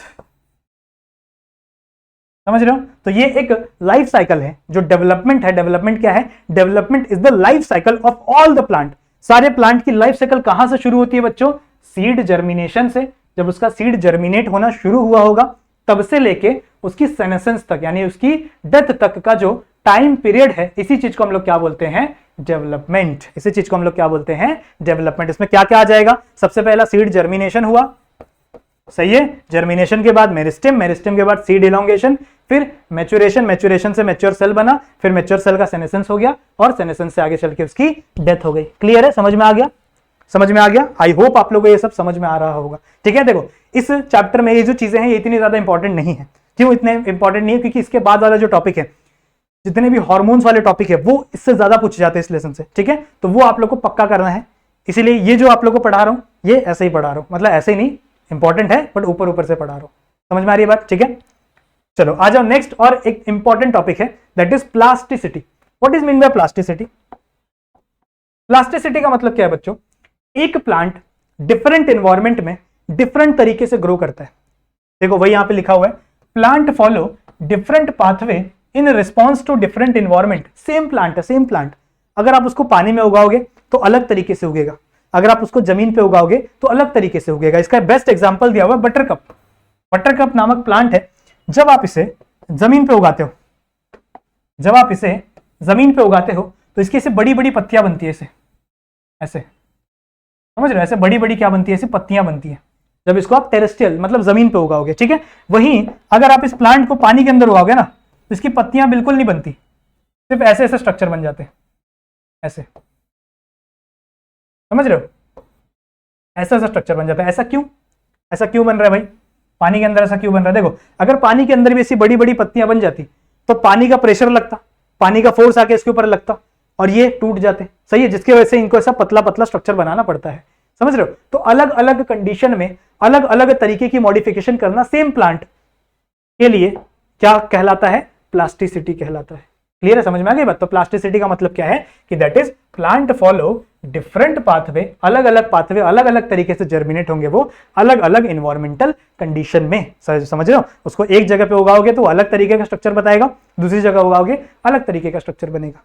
समझ रहे हो, तो ये एक लाइफ साइकिल है। जो डेवलपमेंट है, डेवलपमेंट क्या है, development is the life cycle of all the plant. सारे प्लांट की लाइफ साइकिल कहां से शुरू होती है बच्चों, सीड जर्मिनेशन से। जब उसका सीड जर्मिनेट होना शुरू हुआ होगा तब से लेके उसकी सेनेसेंस तक यानी उसकी डेथ तक का जो टाइम पीरियड है, इसी चीज को हम लोग क्या बोलते हैं, डेवलपमेंट। इसी चीज को हम लोग क्या बोलते हैं, डेवलपमेंट। इसमें क्या क्या आ जाएगा, सबसे पहला सीड जर्मिनेशन हुआ, सही है। जर्मिनेशन के बाद मेरिस्टेम, मेरिस्टेम के बाद सीड इलोंगेशन, फिर मैच्योरेशन, मैच्योरेशन से मैच्योर सेल बना, फिर मैच्योर सेल का सेनेसेंस हो गया, और सेनेसेंस से आगे चल के उसकी डेथ हो गई। क्लियर है, समझ में आ गया, समझ में आ गया। आई होप आप लोगों को ये सब समझ में आ रहा होगा, ठीक है। देखो इस चैप्टर में ये जो चीजें हैं ये इतनी ज्यादा इंपॉर्टेंट नहीं है। क्यों इतने इंपॉर्टेंट नहीं है, क्योंकि इसके बाद वाला जो टॉपिक है, जितने भी हार्मोन्स वाले टॉपिक है, वो इससे ज्यादा पूछे जाते हैं इस लेसन से, ठीक है। तो वो आप लोग को पक्का करना है, इसीलिए ये जो आप लोग को पढ़ा रहा हूं ये ऐसे ही पढ़ा रहा हूं, मतलब ऐसे ही नहीं, इंपॉर्टेंट है बट ऊपर ऊपर से पढ़ा रहा हूं। समझ में आ रही है बात, ठीक है। चलो आ जाओ नेक्स्ट, और एक इंपॉर्टेंट टॉपिक है, that is plasticity. What is mean by plasticity? Plasticity का मतलब क्या है बच्चों, एक प्लांट डिफरेंट एनवायरमेंट में डिफरेंट तरीके से ग्रो करता है। देखो वही यहां पे लिखा हुआ है, plant follow different pathway in response to different environment. Same plant है, सेम प्लांट, अगर आप उसको पानी में उगाओगे तो अलग तरीके से उगेगा, अगर आप उसको जमीन पे उगाओगे तो अलग तरीके से उगेगा। इसका बेस्ट एग्जांपल दिया हुआ है बटरकप। बटरकप नामक प्लांट है, जब आप इसे जमीन पे उगाते हो, जब आप इसे जमीन पे उगाते हो तो इसकी ऐसे बड़ी बड़ी पत्तियां बनती है, ऐसे ऐसे, समझ रहे हो, ऐसे बड़ी बड़ी क्या बनती है, ऐसे पत्तियां बनती है, जब इसको आप टेरेस्ट्रियल मतलब जमीन पे उगाओगे, ठीक है। वहीं अगर आप इस प्लांट को पानी के अंदर उगाओगे ना तो इसकी पत्तियां बिल्कुल नहीं बनती, सिर्फ ऐसे ऐसे स्ट्रक्चर बन जाते हैं, ऐसे, समझ रहे हो, ऐसा ऐसा स्ट्रक्चर बन जाता है। ऐसा क्यों, ऐसा क्यों बन रहा है भाई, पानी के अंदर ऐसा क्यों बन रहा है? देखो अगर पानी के अंदर भी ऐसी बड़ी बड़ी पत्तियां बन जाती तो पानी का प्रेशर लगता, पानी का फोर्स आके इसके ऊपर लगता और ये टूट जाते, सही है, जिसकी वजह से इनको ऐसा पतला पतला स्ट्रक्चर बनाना पड़ता है। समझ रहे हो, तो अलग अलग कंडीशन में अलग अलग तरीके की मॉडिफिकेशन करना सेम प्लांट के लिए क्या कहलाता है, प्लास्टिसिटी कहलाता है। क्लियर है, समझ में आ गई बात। तो प्लास्टिसिटी का मतलब क्या है कि that is plant follow different pathway, अलग अलग पाथवे, अलग अलग तरीके से जर्मिनेट होंगे वो अलग अलग इन्वायरमेंटल कंडीशन में। समझ रहे हो, उसको एक जगह पे उगाओगे तो अलग तरीके का स्ट्रक्चर बताएगा, दूसरी जगह उगाओगे अलग तरीके का स्ट्रक्चर बनेगा।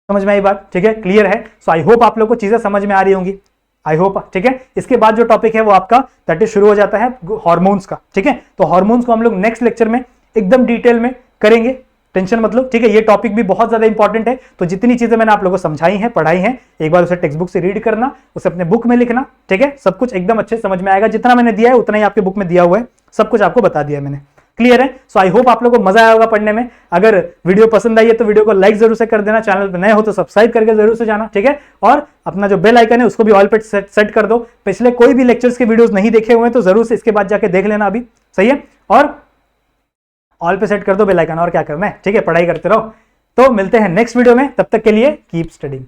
समझ में आई बात, ठीक है, क्लियर है। सो आई होप आप लोग को चीजें समझ में आ रही होंगी, आई होप, ठीक है। इसके बाद जो टॉपिक है वो आपका दैट इज शुरू हो जाता है हार्मोन्स का, ठीक है। तो हार्मोन्स को हम लोग नेक्स्ट लेक्चर में एकदम डिटेल में करेंगे, टेंशन मतलब, ठीक है। ये टॉपिक भी बहुत ज्यादा इंपॉर्टेंट है, तो जितनी चीजें मैंने आप लोगों को समझाई हैं, पढ़ाई हैं, एक बार उसे टेक्स्ट बुक से रीड करना, उसे अपने बुक में लिखना, ठीक है। सब कुछ एकदम अच्छे समझ में आएगा, जितना मैंने दिया है उतना ही आपके बुक में दिया हुआ है, सब कुछ आपको बता दिया है मैंने। क्लियर है। सो आई होप आप लोगों को मजा आया होगा पढ़ने में। अगर वीडियो पसंद आई है तो वीडियो को लाइक जरूर से कर देना, चैनल पर नए हो तो सब्सक्राइब करके जरूर से जाना, ठीक है। और अपना जो बेल आइकन है उसको भी ऑल पे सेट कर दो। पिछले कोई भी लेक्चर्स के वीडियोस नहीं देखे हुए हैं तो जरूर से इसके बाद जाके देख लेना अभी, सही है। और ऑल पे सेट कर दो बेल आइकन, और क्या करना है, ठीक है। पढ़ाई करते रहो। तो मिलते हैं नेक्स्ट वीडियो में, तब तक के लिए कीप स्टडीइंग।